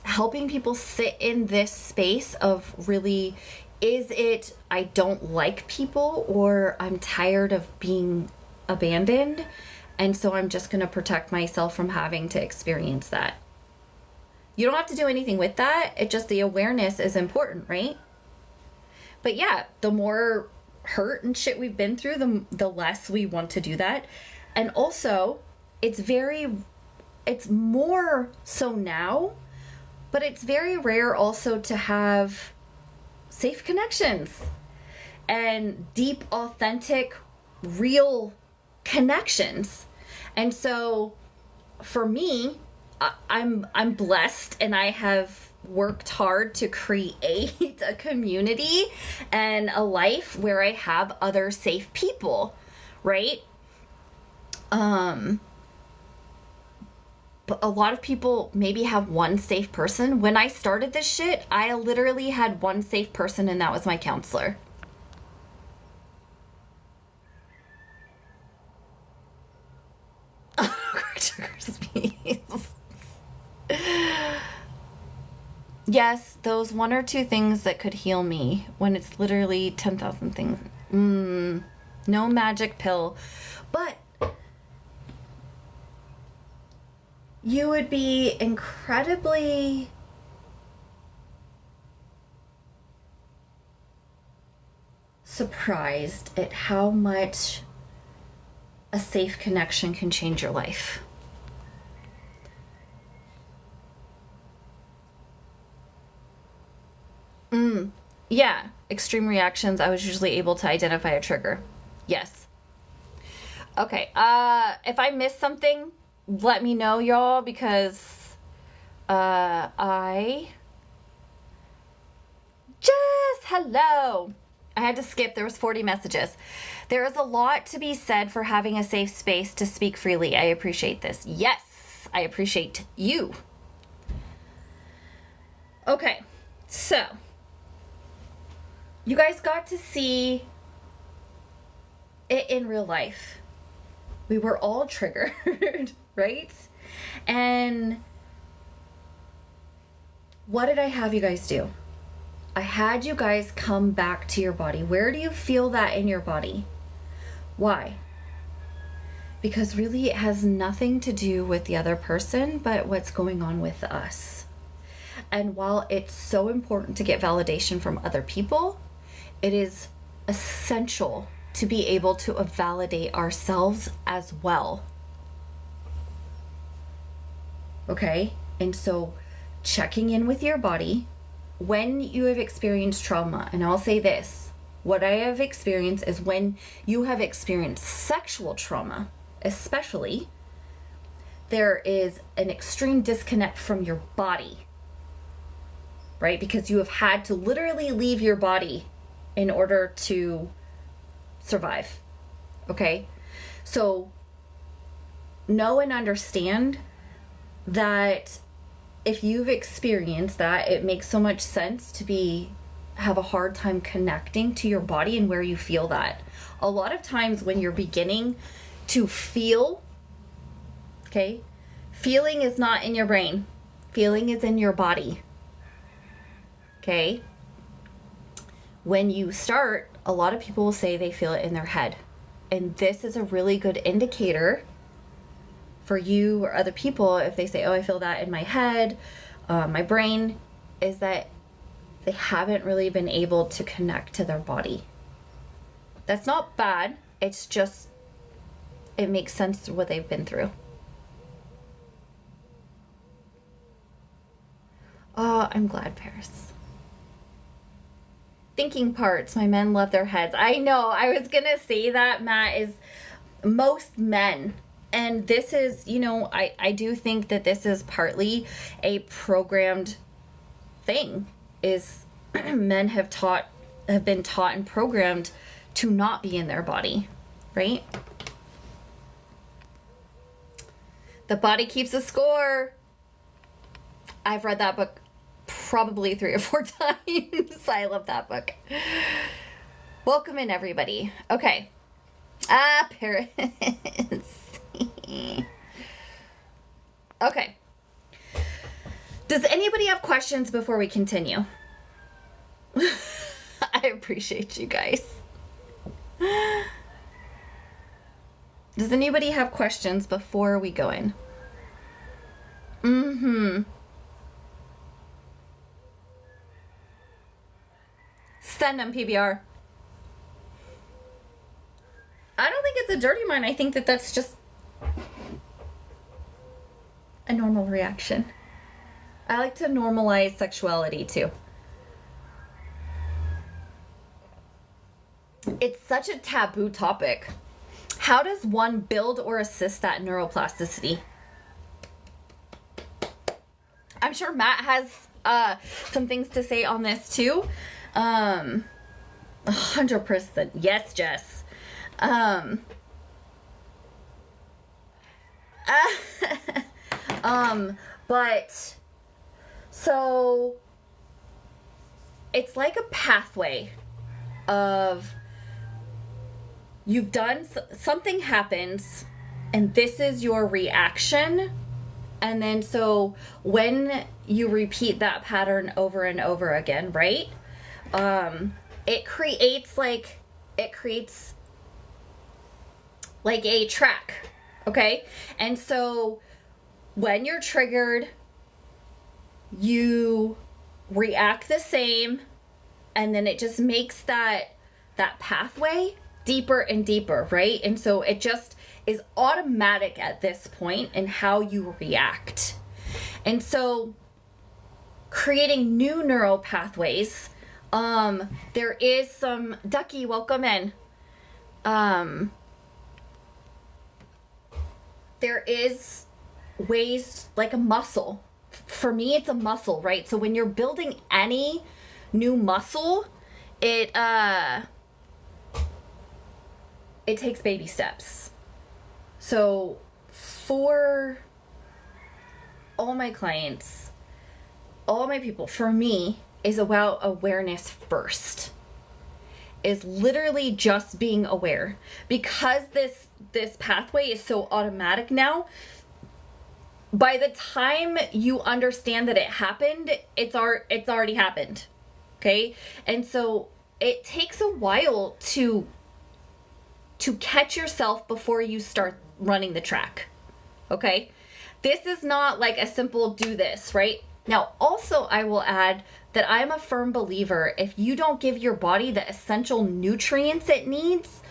Speaker 1: helping people sit in this space of really, is it I don't like people, or I'm tired of being abandoned, and so I'm just going to protect myself from having to experience that. You don't have to do anything with that. It just, the awareness is important, right? But yeah, the more hurt and shit we've been through, the less we want to do that. And also, it's more so now, but it's very rare also to have safe connections and deep, authentic, real connections. And so for me, I'm blessed, and I have worked hard to create a community and a life where I have other safe people, right? But a lot of people maybe have one safe person. When I started this shit, I literally had one safe person, and that was my counselor. Yes, those one or two things that could heal me, when it's literally 10,000 things. No magic pill. But you would be incredibly surprised at how much a safe connection can change your life. Yeah, extreme reactions. I was usually able to identify a trigger. Yes. Okay, if I missed something, let me know, y'all, because hello. I had to skip. There was 40 messages. There is a lot to be said for having a safe space to speak freely. I appreciate this. Yes, I appreciate you. Okay, so you guys got to see it in real life. We were all triggered, right? And what did I have you guys do? I had you guys come back to your body. Where do you feel that in your body? Why? Because really it has nothing to do with the other person, but what's going on with us. And while it's so important to get validation from other people, it is essential to be able to validate ourselves as well. Okay? And so checking in with your body when you have experienced trauma, and I'll say this, what I have experienced is when you have experienced sexual trauma, especially, there is an extreme disconnect from your body, right? Because you have had to literally leave your body in order to survive, okay? So know and understand that if you've experienced that, it makes so much sense to have a hard time connecting to your body and where you feel that. A lot of times when you're beginning to feel, okay, feeling is not in your brain. Feeling is in your body, okay? When you start, a lot of people will say they feel it in their head. And this is a really good indicator for you or other people if they say, oh, I feel that in my head, my brain, is that they haven't really been able to connect to their body. That's not bad. It's just, it makes sense to what they've been through. Oh, I'm glad, Paris. Thinking parts. My men love their heads. I know. I was going to say that, Matt, is most men. And this is, I do think that this is partly a programmed thing, is men have been taught and programmed to not be in their body, right? The Body Keeps a Score. I've read that book probably 3 or 4 times. I love that book. Welcome in, everybody. Okay. Paris. Okay. Does anybody have questions before we continue? I appreciate you guys. Does anybody have questions before we go in? Send them, PBR. I don't think it's a dirty mind. I think that that's just a normal reaction. I like to normalize sexuality too. It's such a taboo topic. How does one build or assist that neuroplasticity? I'm sure Matt has some things to say on this too. 100%. Yes, Jess. But so it's like a pathway of you've done something happens and this is your reaction, and then so when you repeat that pattern over and over again, right, it creates like a track, okay? And so when you're triggered, you react the same, and then it just makes that pathway deeper and deeper, right? And so it just is automatic at this point in how you react. And so creating new neural pathways, there is some, Ducky, welcome in. there is ways, like a muscle. For me, it's a muscle, right? So when you're building any new muscle, it takes baby steps. So for all my clients, all my people, for me, is about awareness first. Is literally just being aware. Because this pathway is so automatic now, by the time you understand that it happened, it's already happened. Okay? And so it takes a while to catch yourself before you start running the track. Okay? This is not like a simple do this, right? Now, also, I will add that I'm a firm believer, if you don't give your body the essential nutrients it needs,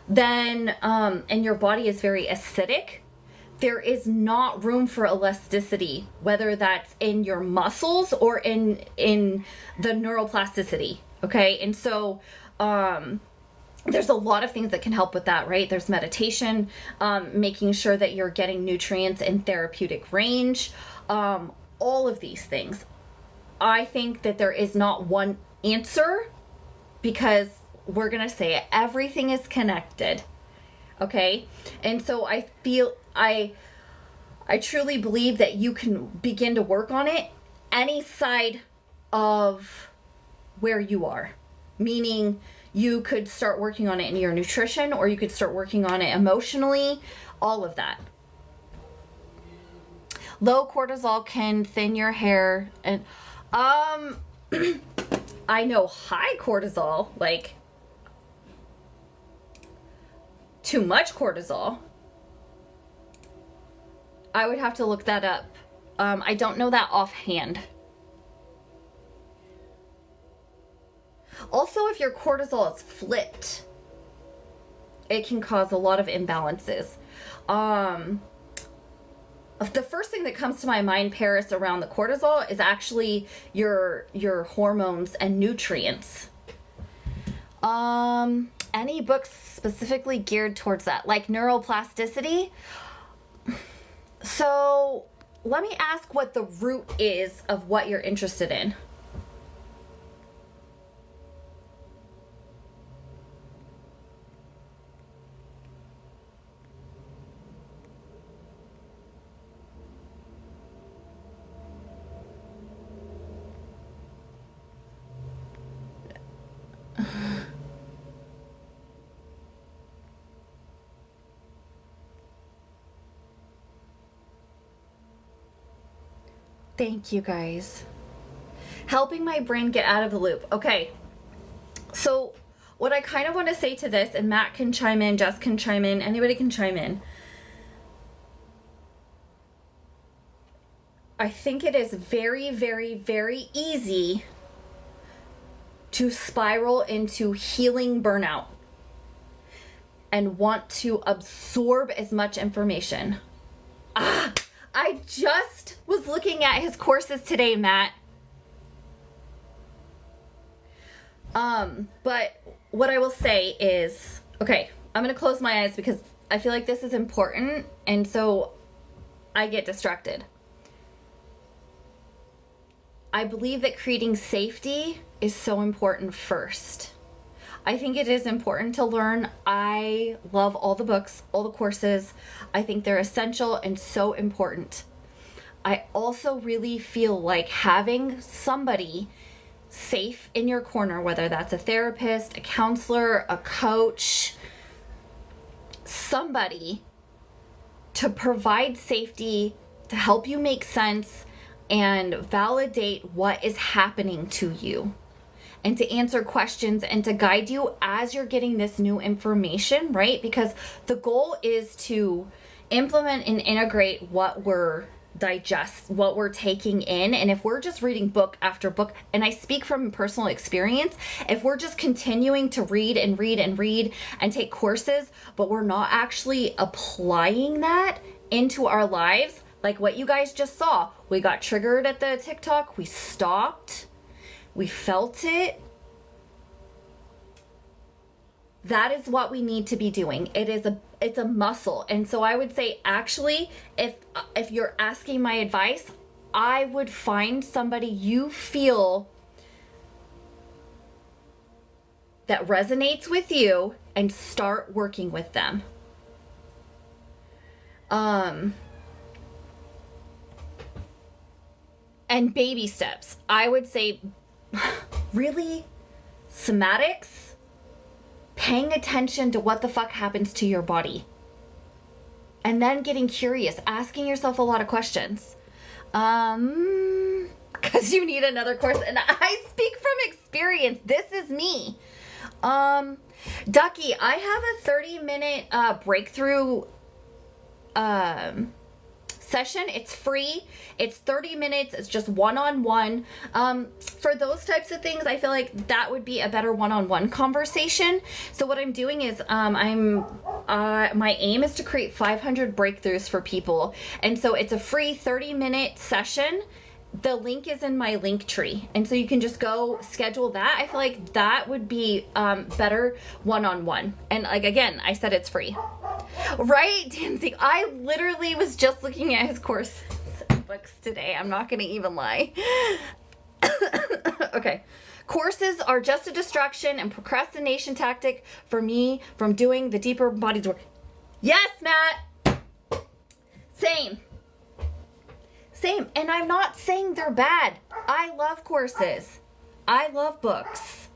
Speaker 1: then, and your body is very acidic, there is not room for elasticity, whether that's in your muscles or in the neuroplasticity, okay? And so, there's a lot of things that can help with that, right? There's meditation, making sure that you're getting nutrients in therapeutic range, all of these things. I think that there is not one answer, because we're going to say it, everything is connected. Okay? And so I feel, I truly believe that you can begin to work on it any side of where you are. Meaning you could start working on it in your nutrition, or you could start working on it emotionally, all of that. Low cortisol can thin your hair, and I know high cortisol, like too much cortisol. I would have to look that up. I don't know that offhand. Also, if your cortisol is flipped, it can cause a lot of imbalances. The first thing that comes to my mind, Paris, around the cortisol is actually your hormones and nutrients. Any books specifically geared towards that, like neuroplasticity? So let me ask what the root is of what you're interested in. Thank you, guys. Helping my brain get out of the loop. Okay. So what I kind of want to say to this, and Matt can chime in, Jess can chime in, anybody can chime in. I think it is very, very, very easy to spiral into healing burnout and want to absorb as much information. I just was looking at his courses today, Matt. But what I will say is, okay, I'm going to close my eyes because I feel like this is important, and so I get distracted. I believe that creating safety is so important first. I think it is important to learn. I love all the books, all the courses. I think they're essential and so important. I also really feel like having somebody safe in your corner, whether that's a therapist, a counselor, a coach, somebody to provide safety, to help you make sense and validate what is happening to you, and to answer questions and to guide you as you're getting this new information, right? Because the goal is to implement and integrate what we're taking in. And if we're just reading book after book, and I speak from personal experience, if we're just continuing to read and read and read and take courses, but we're not actually applying that into our lives, like what you guys just saw, we got triggered at the TikTok, we stopped, we felt it, That is what we need to be doing. It's a muscle. And so I would say, actually, if you're asking my advice, I would find somebody you feel that resonates with you and start working with them. And baby steps. I would say really somatics, paying attention to what the fuck happens to your body. And then getting curious, asking yourself a lot of questions. Because you need another course. And I speak from experience. This is me. Ducky, I have a 30-minute breakthrough session. It's free. It's 30 minutes. It's just one-on-one. For those types of things, I feel like that would be a better one-on-one conversation. So what I'm doing is my aim is to create 500 breakthroughs for people. And so it's a free 30-minute session. The link is in my link tree. And so you can just go schedule that. I feel like that would be better one-on-one. And like, again, I said it's free. Right, Danzig? I literally was just looking at his course books today. I'm not going to even lie. Okay. Courses are just a distraction and procrastination tactic for me from doing the deeper embodied work. Yes, Matt. Same. And I'm not saying they're bad. I love courses. I love books.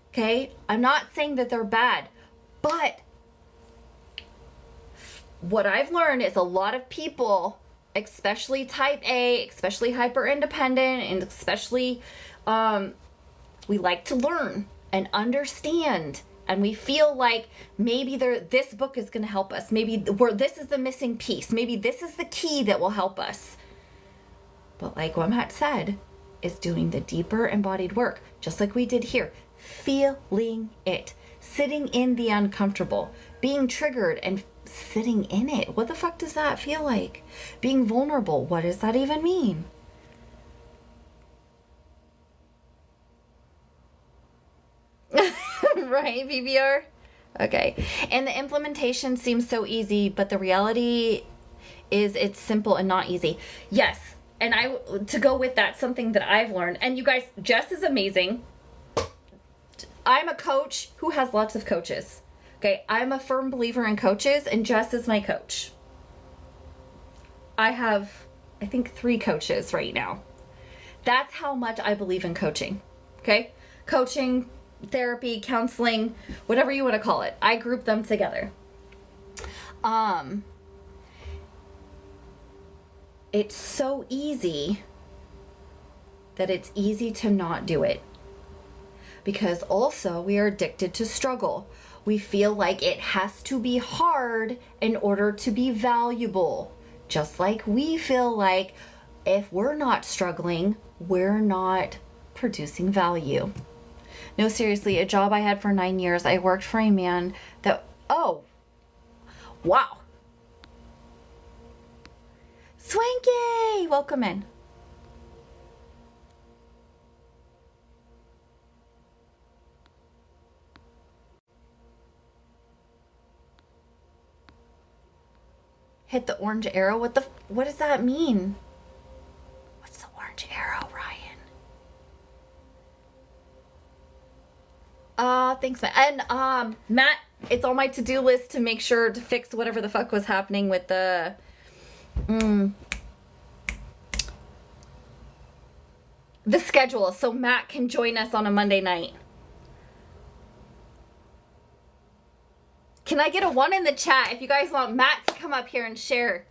Speaker 1: Okay? I'm not saying that they're bad. But what I've learned is a lot of people, especially type A, especially hyper independent, and especially we like to learn and understand, and we feel like maybe this book is going to help us. Maybe this is the missing piece. Maybe this is the key that will help us. But like what Matt said, is doing the deeper embodied work, just like we did here, feeling it. Sitting in the uncomfortable, being triggered and sitting in it. What the fuck does that feel like? Being vulnerable, what does that even mean? Right, BBR? Okay. And the implementation seems so easy, but the reality is it's simple and not easy. Yes. And to go with that, something that I've learned, and you guys, Jess is amazing. I'm a coach who has lots of coaches. Okay, I'm a firm believer in coaches, and Jess is my coach. I have, I think, 3 coaches right now. That's how much I believe in coaching. Okay? Coaching, therapy, counseling, whatever you want to call it. I group them together. It's so easy that it's easy to not do it. Because also we are addicted to struggle. We feel like it has to be hard in order to be valuable. Just like we feel like if we're not struggling, we're not producing value. No, seriously, a job I had for 9 years, I worked for a man that, oh, wow. Swanky, welcome in. Hit the orange arrow? What does that mean? What's the orange arrow, Ryan? Thanks, Matt. And, Matt, it's on my to-do list to make sure to fix whatever the fuck was happening with the, the schedule, so Matt can join us on a Monday night. Can I get a 1 in the chat if you guys want Matt to come up here and share?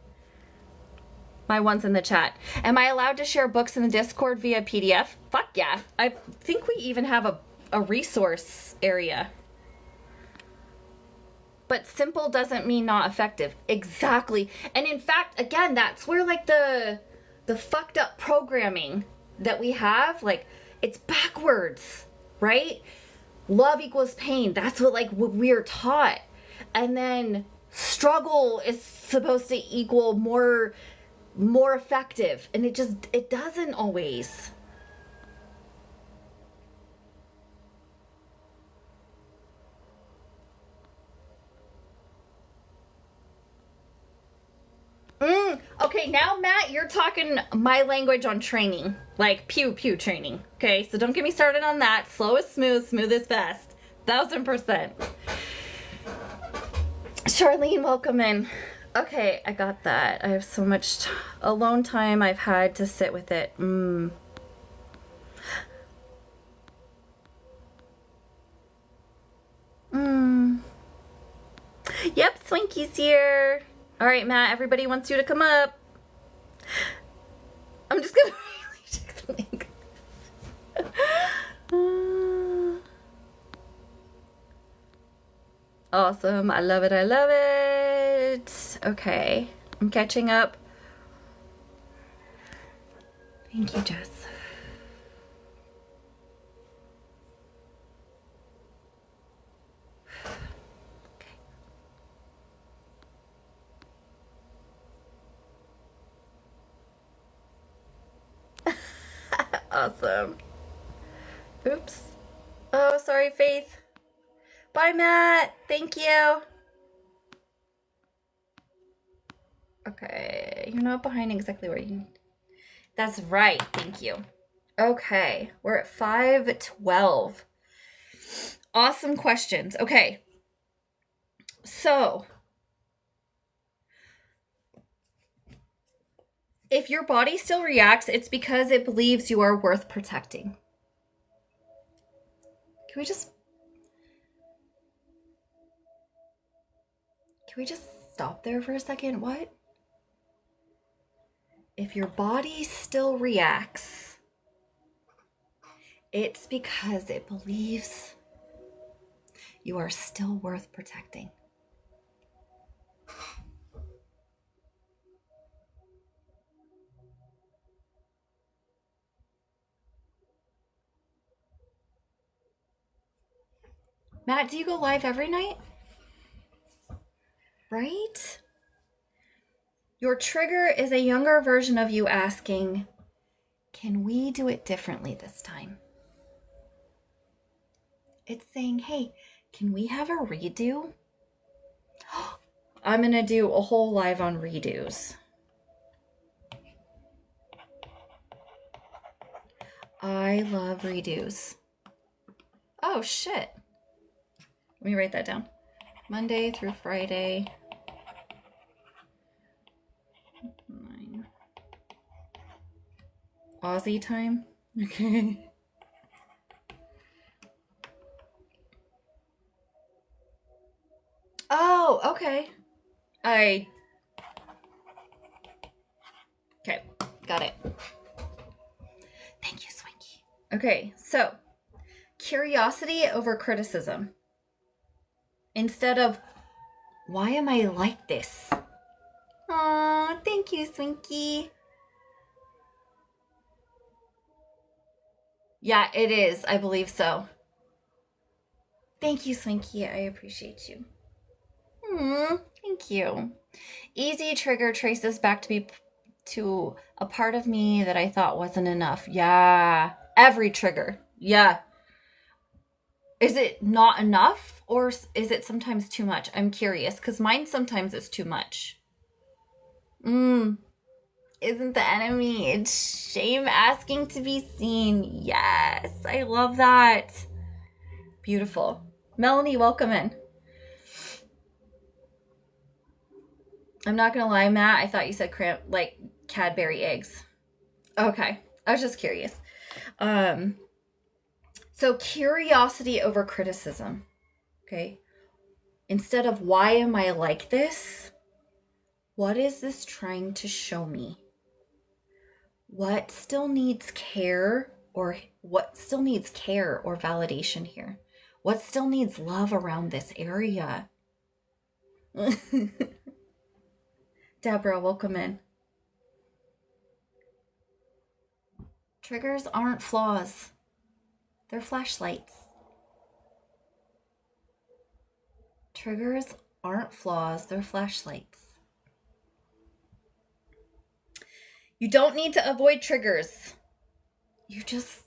Speaker 1: My 1's in the chat. Am I allowed to share books in the Discord via PDF? Fuck yeah. I think we even have a resource area. But simple doesn't mean not effective. Exactly. And in fact, again, that's where like the fucked up programming that we have, like, it's backwards, right? Love equals pain. That's what we're taught. And then struggle is supposed to equal more effective. And it doesn't always. Okay, now Matt, you're talking my language on training. Like pew pew training. Okay, so don't get me started on that. Slow is smooth, smooth is fast. 1000%. Charlene, welcome in. Okay, I got that. I have so much alone time. I've had to sit with it. Yep, Swanky's here. All right, Matt, everybody wants you to come up. I'm just gonna really check the link. Awesome. I love it. I love it. Okay. I'm catching up. Thank you, Jess. Okay. Awesome. Oops. Oh, sorry, Faith. Bye, Matt. Thank you. Okay. You're not behind exactly where you need. That's right. Thank you. Okay. We're at 5:12. Awesome questions. Okay. So, if your body still reacts, it's because it believes you are worth protecting. Can we just stop there for a second? What? If your body still reacts, it's because it believes you are still worth protecting. Matt, do you go live every night? Right? Your trigger is a younger version of you asking, can we do it differently this time? It's saying, hey, can we have a redo? I'm going to do a whole live on redos. I love redos. Oh, shit. Let me write that down. Monday through Friday. 9. Aussie time? Okay. Oh, okay. Okay, got it. Thank you, Swanky. Okay, so curiosity over criticism. Instead of, why am I like this? Aw, thank you, Swinky. Yeah, it is. I believe so. Thank you, Swinky. I appreciate you. Thank you. Easy trigger traces back to a part of me that I thought wasn't enough. Yeah. Every trigger. Yeah. Is it not enough or is it sometimes too much? I'm curious because mine sometimes is too much. Isn't the enemy? It's shame asking to be seen. Yes, I love that. Beautiful. Melanie, welcome in. I'm not gonna lie, Matt, I thought you said like Cadbury eggs. Okay, I was just curious. So curiosity over criticism. Okay. Instead of why am I like this? What is this trying to show me? What still needs care or validation here? What still needs love around this area? Deborah, welcome in. Triggers aren't flaws. They're flashlights. Triggers aren't flaws. They're flashlights. You don't need to avoid triggers. You just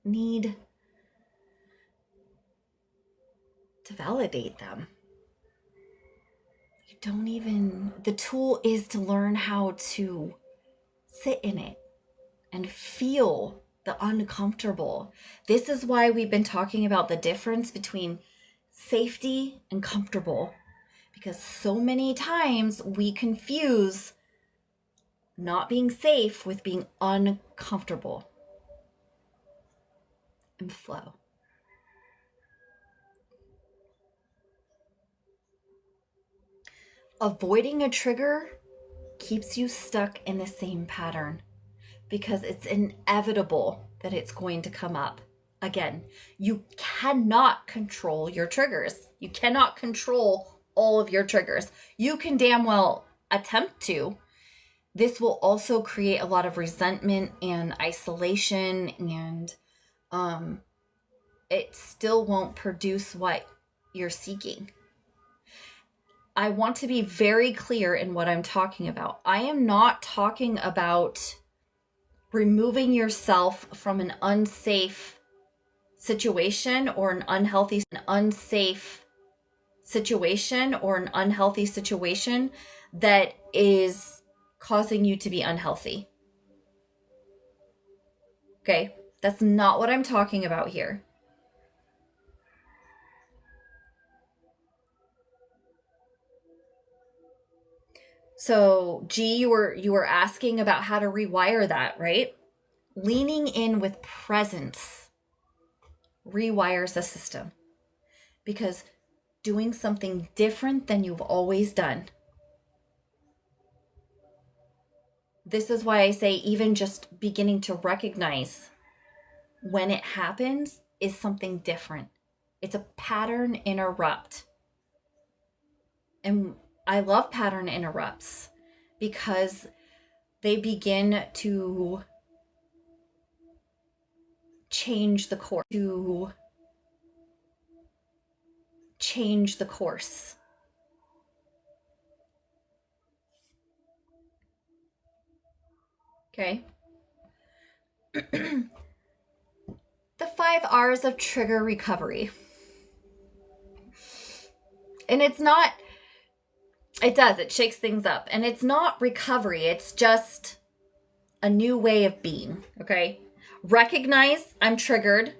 Speaker 1: need to validate them. You the tool is to learn how to sit in it and feel the uncomfortable. This is why we've been talking about the difference between safety and comfortable, because so many times we confuse not being safe with being uncomfortable. And flow. Avoiding a trigger keeps you stuck in the same pattern because it's inevitable that it's going to come up. Again, you cannot control your triggers. You cannot control all of your triggers. You can damn well attempt to. This will also create a lot of resentment and isolation, and it still won't produce what you're seeking. I want to be very clear in what I'm talking about. I am not talking about removing yourself from an unsafe situation or an unhealthy situation that is causing you to be unhealthy. Okay, that's not what I'm talking about here. So, G, you were asking about how to rewire that, right? Leaning in with presence rewires the system, because doing something different than you've always done. This is why I say even just beginning to recognize when it happens is something different. It's a pattern interrupt. And I love pattern interrupts because they begin to change the course. Okay. The 5 R's of trigger recovery. And it shakes things up. And it's not recovery, it's just a new way of being, okay? Recognize I'm triggered.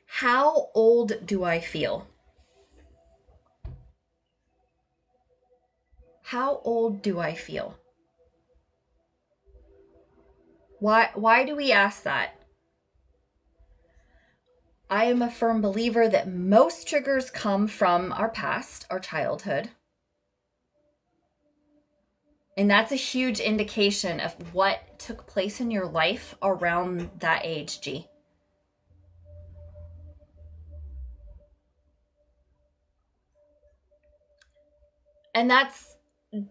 Speaker 1: How old do I feel? How old do I feel? Why do we ask that? I am a firm believer that most triggers come from our past, our childhood. And that's a huge indication of what took place in your life around that age, G. And that's,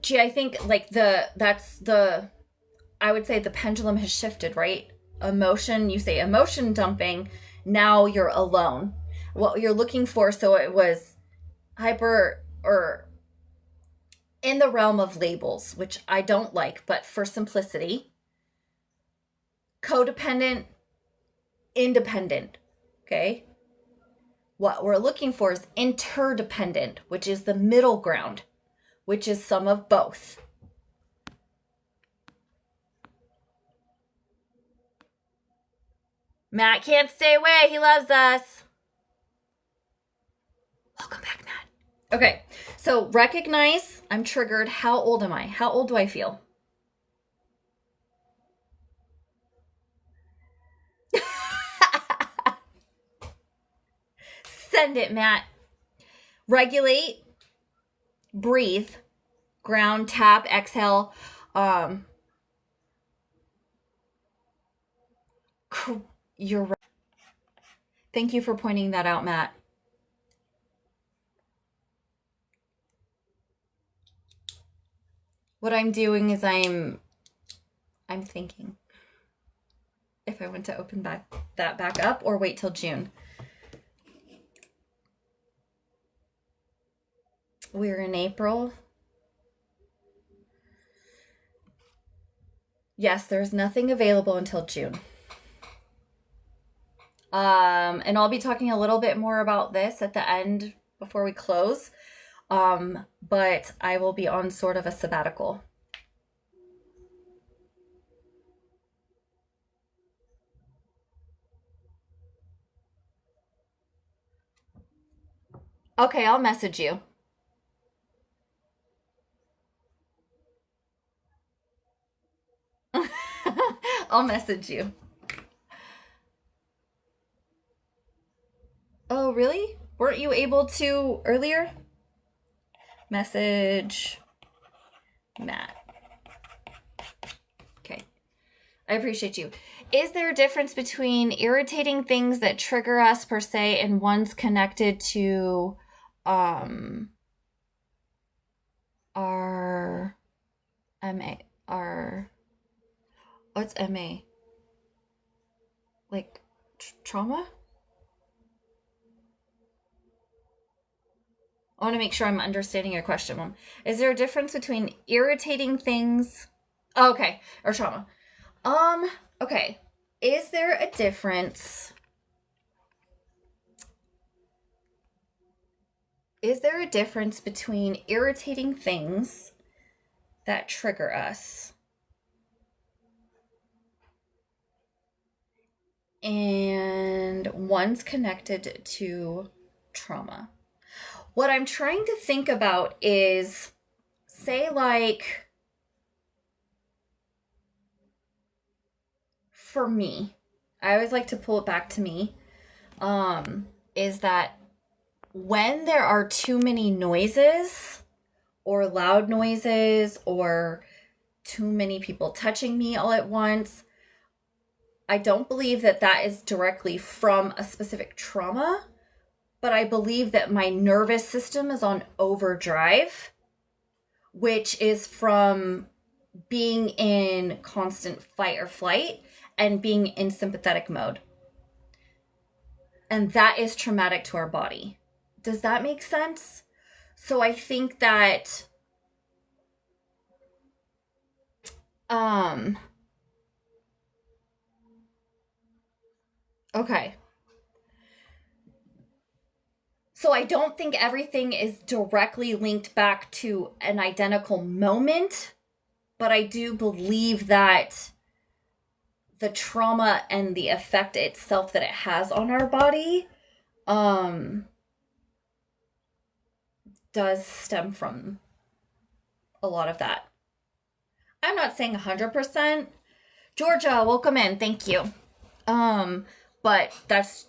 Speaker 1: G, I think I would say the pendulum has shifted, right? You say emotion dumping, now you're alone. What you're looking for, so it was hyper or in the realm of labels, which I don't like, but for simplicity, codependent, independent, okay? What we're looking for is interdependent, which is the middle ground, which is some of both. Matt can't stay away. He loves us. Welcome back, Matt. Okay, so recognize I'm triggered. How old am I? How old do I feel? Send it, Matt. Regulate, breathe, ground, tap, exhale. You're right. Thank you for pointing that out, Matt. What I'm doing is I'm thinking if I want to open that back up or wait till June. We're in April. Yes, there's nothing available until June. And I'll be talking a little bit more about this at the end before we close. But I will be on sort of a sabbatical. Okay, I'll message you. I'll message you. Oh, really? Weren't you able to earlier? Message Matt. Okay. I appreciate you. Is there a difference between irritating things that trigger us per se and ones connected to our MA our what's MA? Like trauma? I want to make sure I'm understanding your question, Mom. Is there a difference between irritating things? Oh, okay, or trauma. Okay. Is there a difference? Is there a difference between irritating things that trigger us and one's connected to trauma? What I'm trying to think about is, say, like, for me, I always like to pull it back to me, is that when there are too many noises or loud noises or too many people touching me all at once, I don't believe that that is directly from a specific trauma, but I believe that my nervous system is on overdrive, which is from being in constant fight or flight and being in sympathetic mode. And that is traumatic to our body. Does that make sense? So I think that okay. So I don't think everything is directly linked back to an identical moment, but I do believe that the trauma and the effect itself that it has on our body does stem from a lot of that. I'm not saying 100%. Georgia, welcome in. Thank you. But that's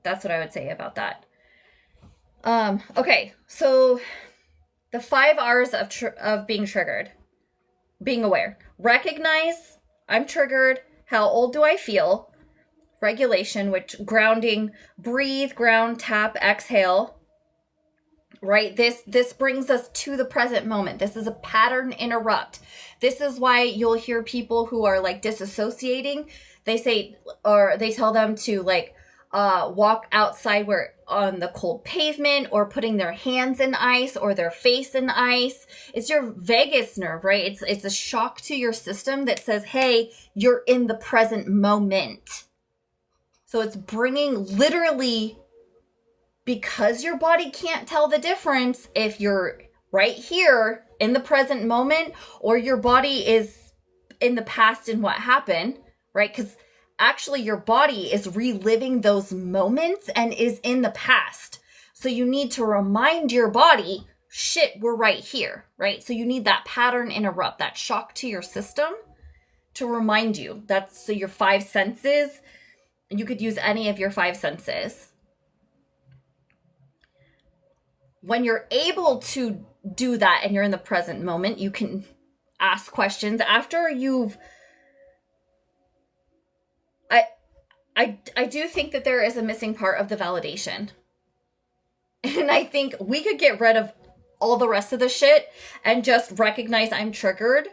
Speaker 1: what I would say about that. Okay, so the 5 R's of being triggered. Being aware. Recognize, I'm triggered. How old do I feel? Regulation, which grounding, breathe, ground, tap, exhale. Right? This brings us to the present moment. This is a pattern interrupt. This is why you'll hear people who are like disassociating. They say, or they tell them to like walk outside where on the cold pavement, or putting their hands in ice or their face in ice. It's your vagus nerve, right? It's a shock to your system that says, hey, you're in the present moment. So it's bringing literally, because your body can't tell the difference if you're right here in the present moment or your body is in the past and what happened, right? Because actually your body is reliving those moments and is in the past. So you need to remind your body, shit, we're right here, right? So you need that pattern interrupt, that shock to your system to remind you. That's so your 5 senses, you could use any of your 5 senses. When you're able to do that and you're in the present moment, you can ask questions after you've I do think that there is a missing part of the validation. And I think we could get rid of all the rest of the shit and just recognize I'm triggered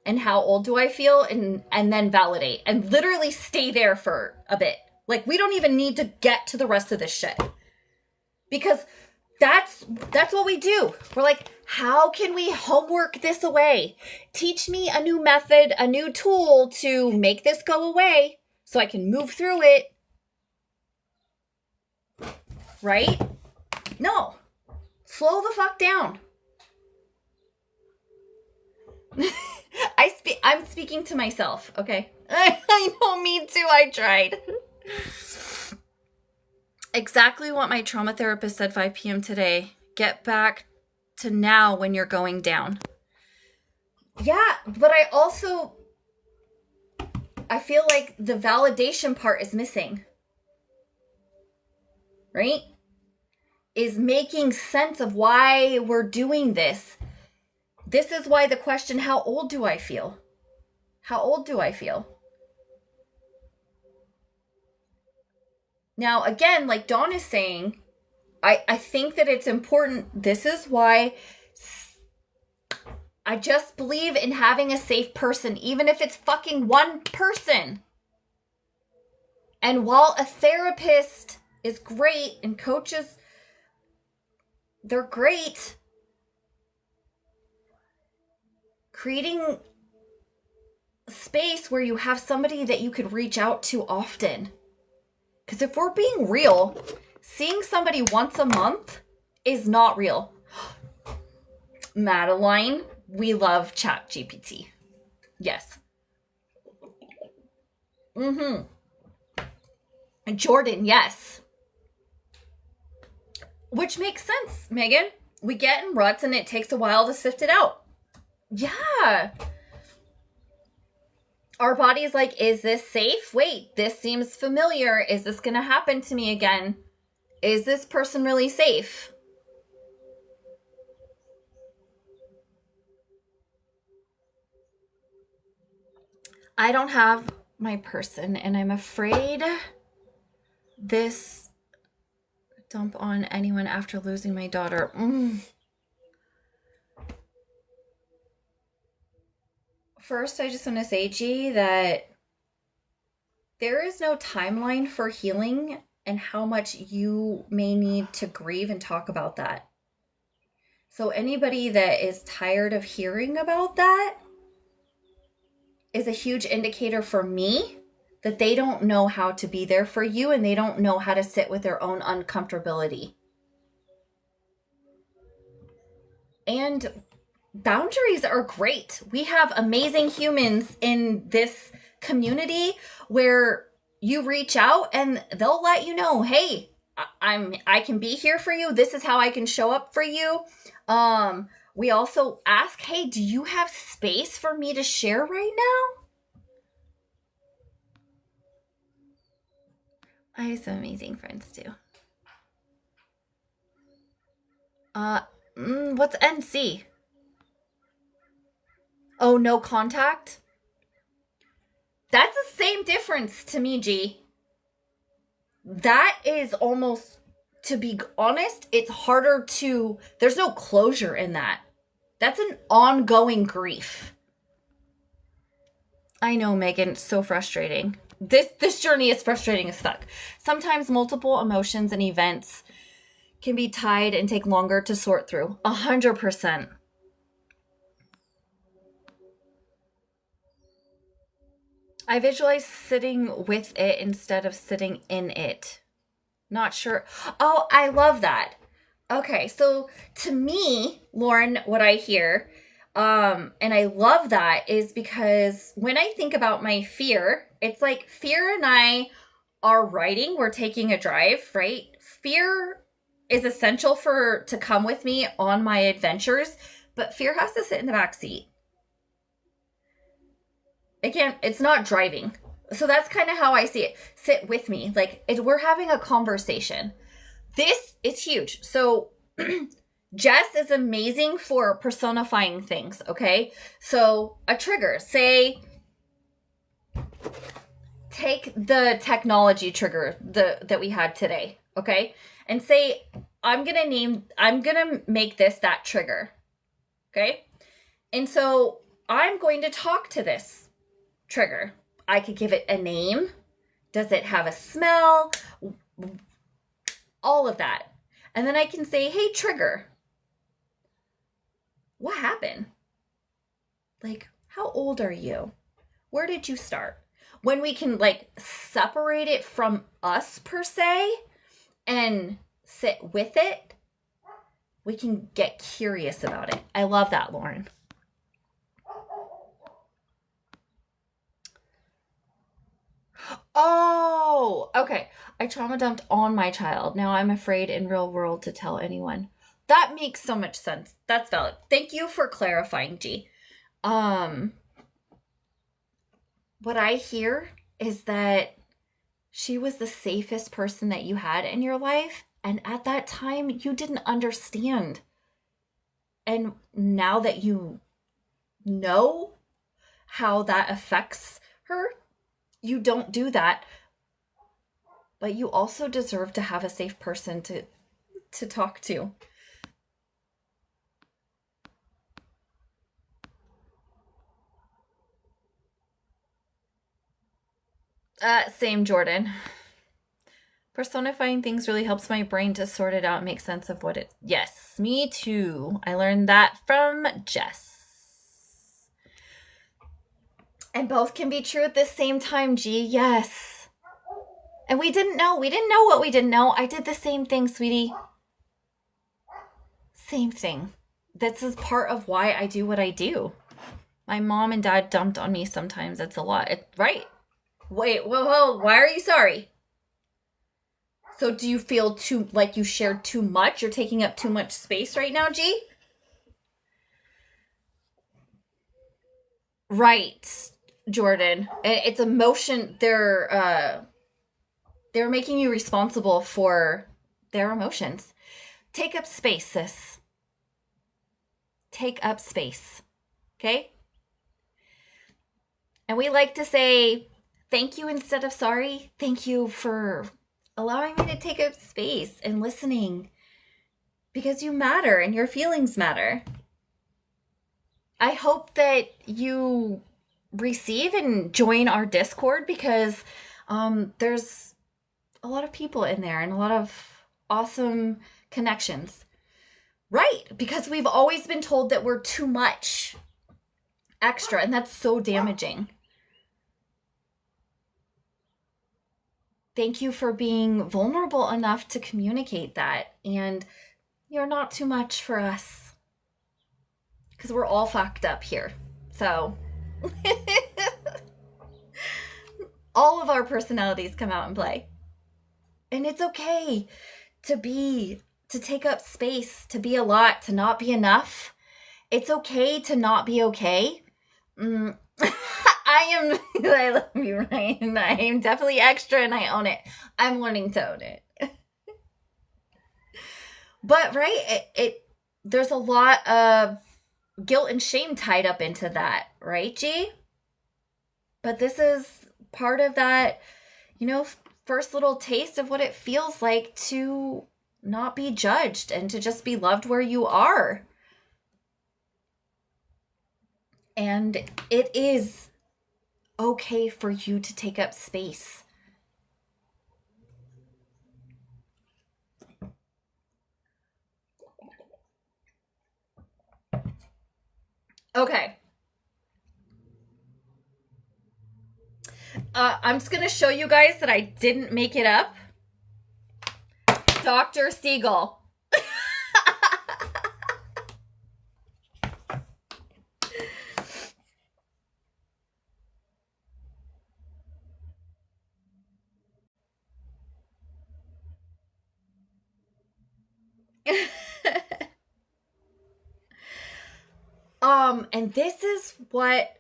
Speaker 1: and how old do I feel, and then validate and literally stay there for a bit. Like, we don't even need to get to the rest of this shit. Because that's what we do. We're like, how can we homework this away? Teach me a new method, a new tool to make this go away so I can move through it. Right? No. Slow the fuck down. I'm speaking to myself, okay? I know, me too, I tried. Exactly what my trauma therapist said 5 p.m. today. Get back to now when you're going down. Yeah, but I feel like the validation part is missing. Right? Is making sense of why we're doing this. This is why the question, how old do I feel? How old do I feel? Now, again, like Dawn is saying, I think that it's important. This is why I just believe in having a safe person, even if it's fucking one person. And while a therapist is great and coaches, they're great, creating space where you have somebody that you could reach out to often. Because if we're being real, seeing somebody once a month is not real. Madeline, we love ChatGPT. Yes. And Jordan, yes. Which makes sense, Megan. We get in ruts and it takes a while to sift it out. Yeah. Our body's like, is this safe? Wait, this seems familiar. Is this going to happen to me again? Is this person really safe? I don't have my person, and I'm afraid this dump on anyone after losing my daughter. First, I just want to say, G, that there is no timeline for healing and how much you may need to grieve and talk about that. So anybody that is tired of hearing about that is a huge indicator for me that they don't know how to be there for you and they don't know how to sit with their own uncomfortability. And boundaries are great. We have amazing humans in this community where you reach out and they'll let you know, hey, I can be here for you. This is how I can show up for you. We also ask, hey, do you have space for me to share right now? I have some amazing friends too. What's NC? Oh, no contact? That's the same difference to me, G. That is almost, to be honest, it's harder to, there's no closure in that. That's an ongoing grief. I know, Megan, it's so frustrating. This journey is frustrating as fuck. Sometimes multiple emotions and events can be tied and take longer to sort through. 100%. I visualize sitting with it instead of sitting in it. Not sure. Oh, I love that. Okay, so to me, Lauren, what I hear, and I love that, is because when I think about my fear, it's like fear and I are riding, we're taking a drive, right? Fear is essential to come with me on my adventures, but fear has to sit in the back seat. Again, it's not driving. So that's kind of how I see it. Sit with me. Like, we're having a conversation. This is huge. So Jess is amazing for personifying things, okay? So a trigger, say, take the technology trigger that we had today, okay? And say, I'm going to make this that trigger, okay? And so I'm going to talk to this trigger. I could give it a name. Does it have a smell? All of that. And then I can say, hey, trigger, what happened? Like, how old are you? Where did you start? When we can like separate it from us per se and sit with it, we can get curious about it. I love that, Lauren. Oh, okay. I trauma dumped on my child. Now I'm afraid in real world to tell anyone. That makes so much sense. That's valid. Thank you for clarifying, G. Um, what I hear is that she was the safest person that you had in your life, and at that time you didn't understand. And now that you know how that affects her, you don't do that. But you also deserve to have a safe person to talk to. Same, Jordan. Personifying things really helps my brain to sort it out and make sense of what it. Yes, me too. I learned that from Jess. And both can be true at the same time, G. Yes. And we didn't know. We didn't know what we didn't know. I did the same thing, sweetie. Same thing. This is part of why I do what I do. My mom and dad dumped on me sometimes. It's a lot. Right. Wait, whoa. Why are you sorry? So do you feel like you shared too much? You're taking up too much space right now, G? Right, Jordan. It's emotion. They're making you responsible for their emotions. Take up space, sis. Take up space. Okay? And we like to say thank you instead of sorry. Thank you for allowing me to take up space and listening, because you matter and your feelings matter. I hope that you receive and join our Discord, because there's a lot of people in there and a lot of awesome connections. Right, because we've always been told that we're too much extra, and that's so damaging. Thank you for being vulnerable enough to communicate that. And you're not too much for us, because we're all fucked up here. So all of our personalities come out and play. And it's okay to take up space, to be a lot, to not be enough. It's okay to not be okay. I love you, Ryan. I am definitely extra and I own it. I'm learning to own it. But right, there's a lot of guilt and shame tied up into that, right, G? But this is part of that, first little taste of what it feels like to not be judged and to just be loved where you are. And it is okay for you to take up space. Okay. I'm just going to show you guys that I didn't make it up. Dr. Siegel. And this is what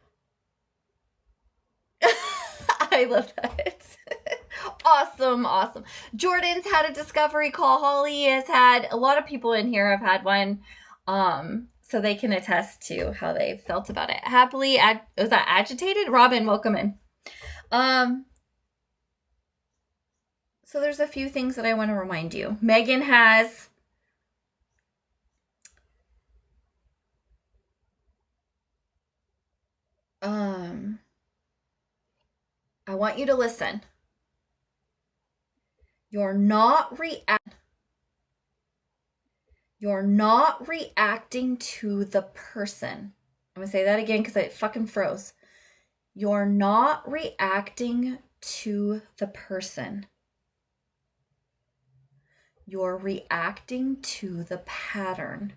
Speaker 1: I love that. Awesome. Jordan's had a discovery call. Holly has had, a lot of people in here have had one. So they can attest to how they felt about it. Happily, was that agitated? Robin, welcome in. So there's a few things that I want to remind you. Megan has I want you to listen. You're not reacting to the person. I'm going to say that again because I fucking froze. You're not reacting to the person. You're reacting to the pattern.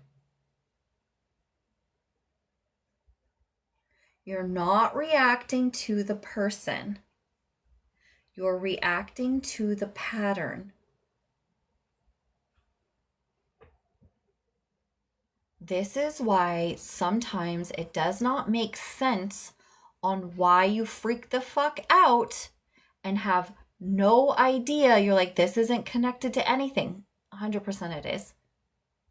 Speaker 1: You're not reacting to the person. You're reacting to the pattern. This is why sometimes it does not make sense on why you freak the fuck out and have no idea. You're like, this isn't connected to anything. 100% it is.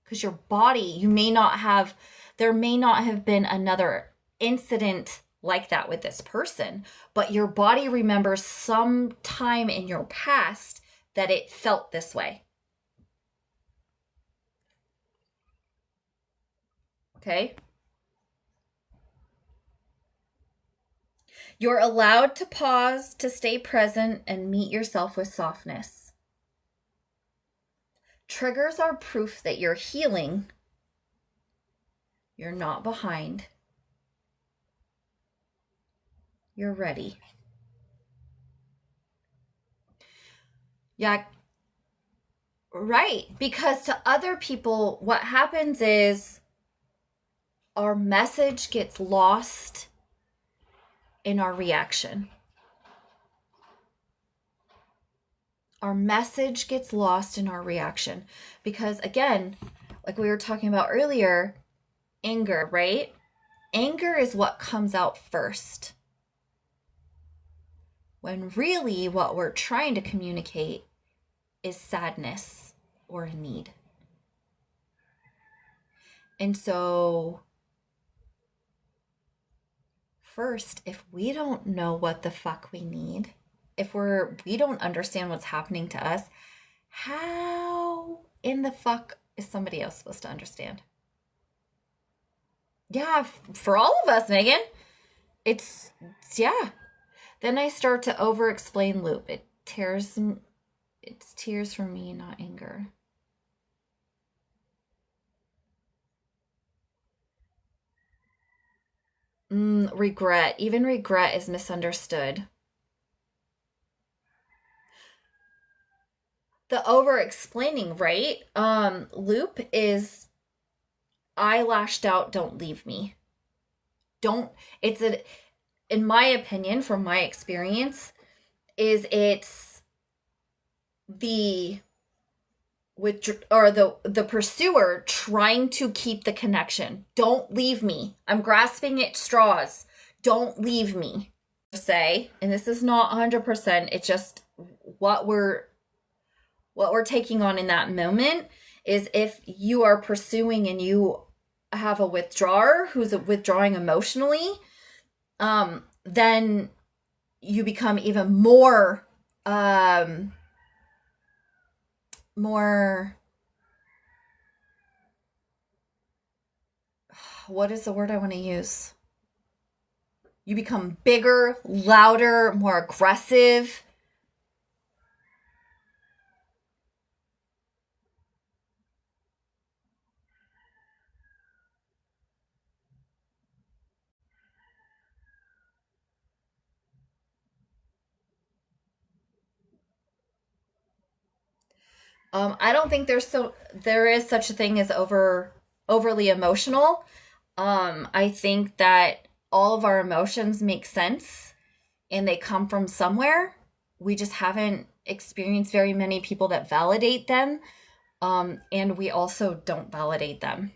Speaker 1: Because your body, there may not have been another incident like that with this person, but your body remembers some time in your past that it felt this way. Okay? You're allowed to pause, to stay present, and meet yourself with softness. Triggers are proof that you're healing. You're not behind. You're ready. Yeah, right. Because to other people, what happens is our message gets lost in our reaction. Our message gets lost in our reaction. Because again, like we were talking about earlier, anger, right? Anger is what comes out first. When really what we're trying to communicate is sadness or a need. And so first, if we don't know what the fuck we need, if we don't understand what's happening to us, how in the fuck is somebody else supposed to understand? Yeah, for all of us, Megan. It's yeah. Then I start to over-explain loop. It's tears for me, not anger. Regret. Even regret is misunderstood. The over-explaining, right? Loop is I lashed out, don't leave me. In my opinion, from my experience, it's the the pursuer trying to keep the connection. Don't leave me. I'm grasping at straws. Don't leave me. Say, and this is not 100%, it's just what we're taking on in that moment is if you are pursuing and you have a withdrawer who's withdrawing emotionally, then you become even more what is the word I want to use? You become bigger, louder, more aggressive. I don't think there is such a thing as overly emotional. I think that all of our emotions make sense and they come from somewhere. We just haven't experienced very many people that validate them. And we also don't validate them.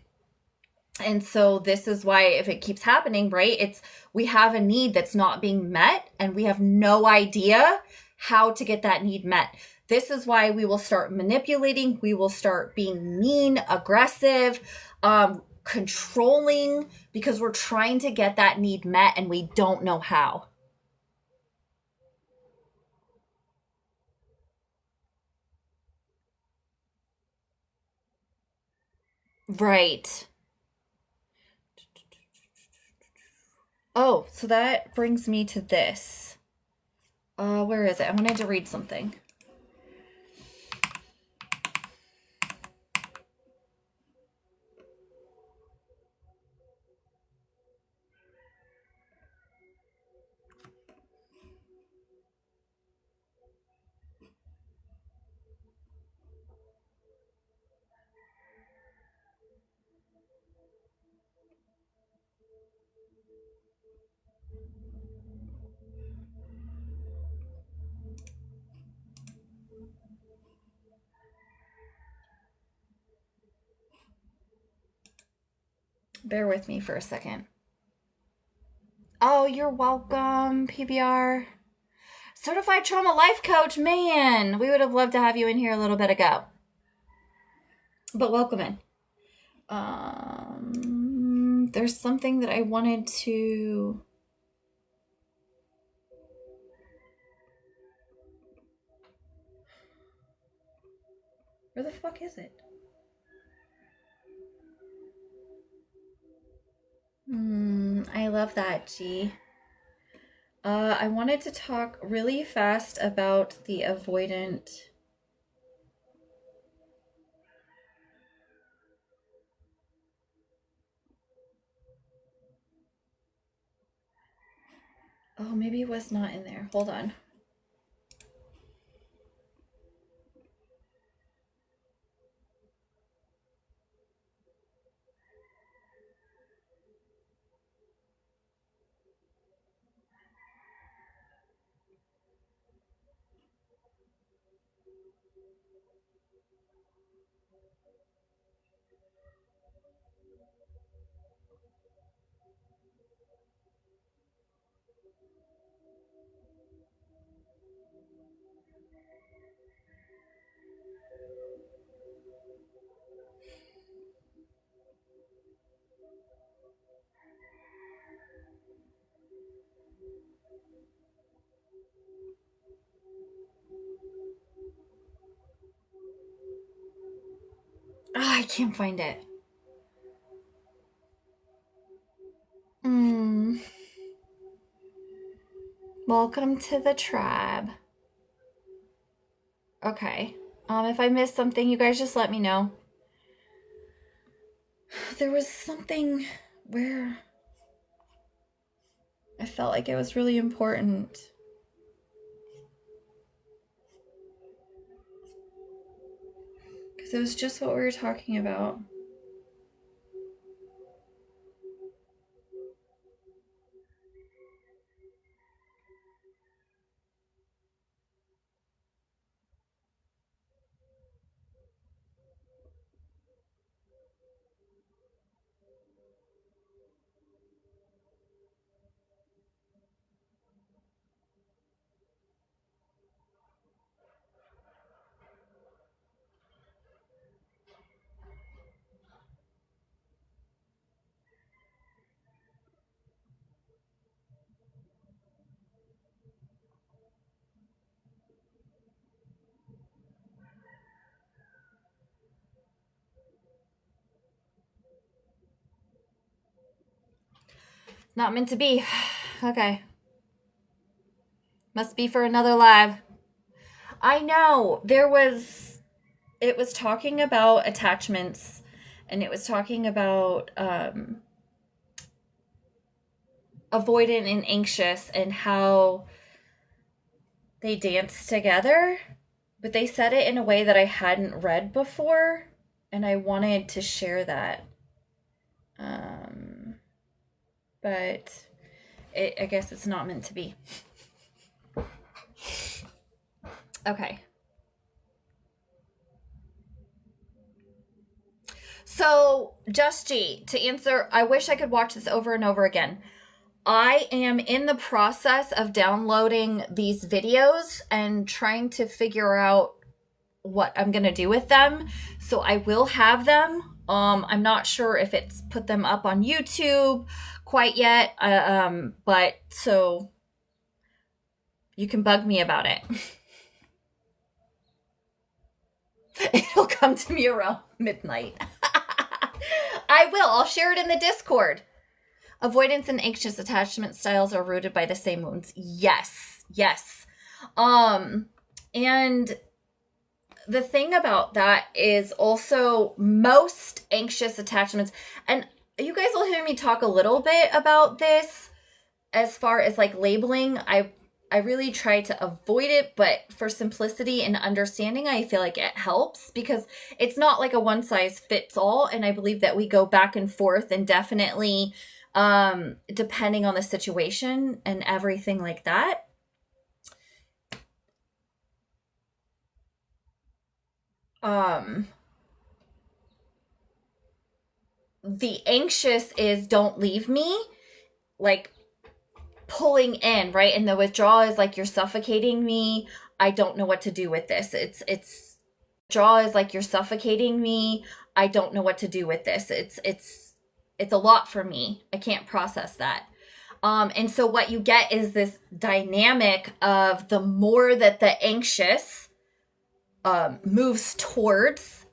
Speaker 1: And so this is why if it keeps happening, right, we have a need that's not being met and we have no idea how to get that need met. This is why we will start manipulating. We will start being mean, aggressive, controlling, because we're trying to get that need met and we don't know how. Right. Oh, so that brings me to this. Where is it? I wanted to read something. Bear with me for a second. Oh, you're welcome, PBR. Certified Trauma Life Coach, man. We would have loved to have you in here a little bit ago. But welcome in. There's something that I wanted to... Where the fuck is it? I love that, G. I wanted to talk really fast about the avoidant... Oh, maybe it was not in there. Hold on. Oh, I can't find it. Welcome to the tribe. Okay. If I missed something, you guys just let me know. There was something where I felt like it was really important. Because it was just what we were talking about. Not meant to be. Okay. Must be for another live. I know. It was talking about attachments, and it was talking about avoidant and anxious and how they dance together. But they said it in a way that I hadn't read before, and I wanted to share that. But I guess it's not meant to be. Okay. So, Just G, to answer, I wish I could watch this over and over again. I am in the process of downloading these videos and trying to figure out what I'm going to do with them. So I will have them. I'm not sure if it's put them up on YouTube quite yet. But so you can bug me about it. It'll come to me around midnight. I will. I'll share it in the Discord. Avoidance and anxious attachment styles are rooted by the same wounds. Yes. And the thing about that is also most anxious attachments, and you guys will hear me talk a little bit about this as far as like labeling. I really try to avoid it, but for simplicity and understanding, I feel like it helps because it's not like a one size fits all. And I believe that we go back and forth and definitely, depending on the situation and everything like that. the anxious is don't leave me, like pulling in, right? And the withdrawal is like you're suffocating me. I don't know what to do with this. It's withdrawal is like you're suffocating me. I don't know what to do with this. It's a lot for me. I can't process that. And so what you get is this dynamic of the more that the anxious moves towards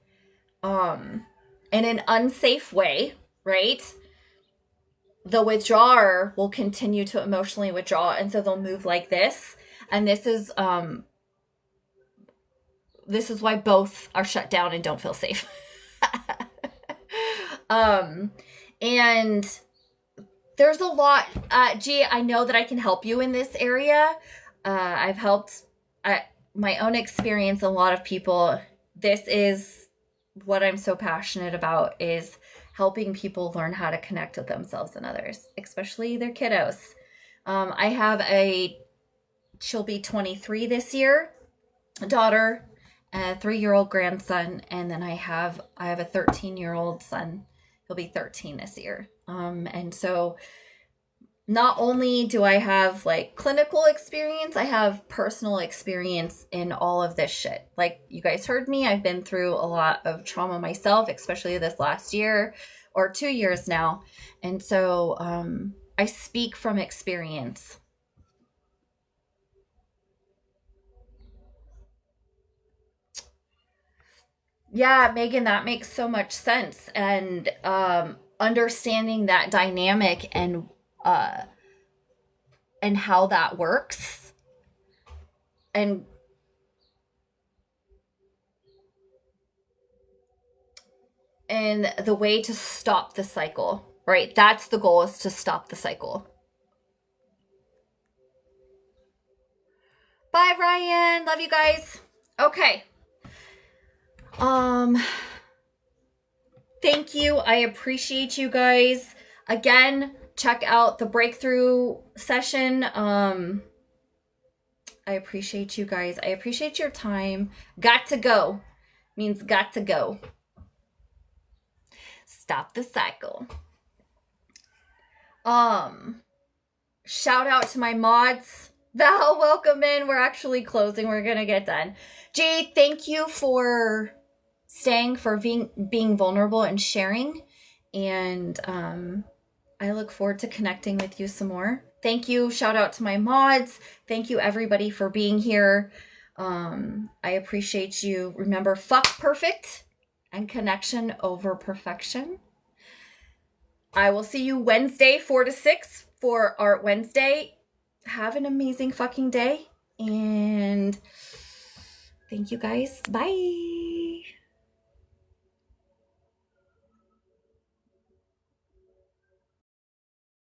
Speaker 1: in an unsafe way, right? The withdrawer will continue to emotionally withdraw, and so they'll move like this. And this is why both are shut down and don't feel safe. And there's a lot. G, I know that I can help you in this area. I've helped my own experience, a lot of people. This is what I'm so passionate about, is helping people learn how to connect with themselves and others, especially their kiddos. I have she'll be 23 this year, a daughter, a 3-year-old grandson, and then I have a 13-year-old son. He'll be 13 this year. And so not only do I have like clinical experience, I have personal experience in all of this shit. Like you guys heard me, I've been through a lot of trauma myself, especially this last year or 2 years now. And so I speak from experience. Yeah, Megan, that makes so much sense. And understanding that dynamic and how that works, and the way to stop the cycle, right? That's the goal, is to stop the cycle. Bye, Ryan. Love you guys. Okay. Thank you. I appreciate you guys. Again, check out the breakthrough session. I appreciate you guys. I appreciate your time. Got to go means got to go. Stop the cycle. Shout out to my mods. Val, welcome in. We're actually closing. We're gonna get done. Jade, thank you for staying, for being vulnerable and sharing. And I look forward to connecting with you some more. Thank you. Shout out to my mods. Thank you, everybody, for being here. I appreciate you. Remember, fuck perfect and connection over perfection. I will see you Wednesday, 4 to 6 for Art Wednesday. Have an amazing fucking day. And thank you guys. Bye.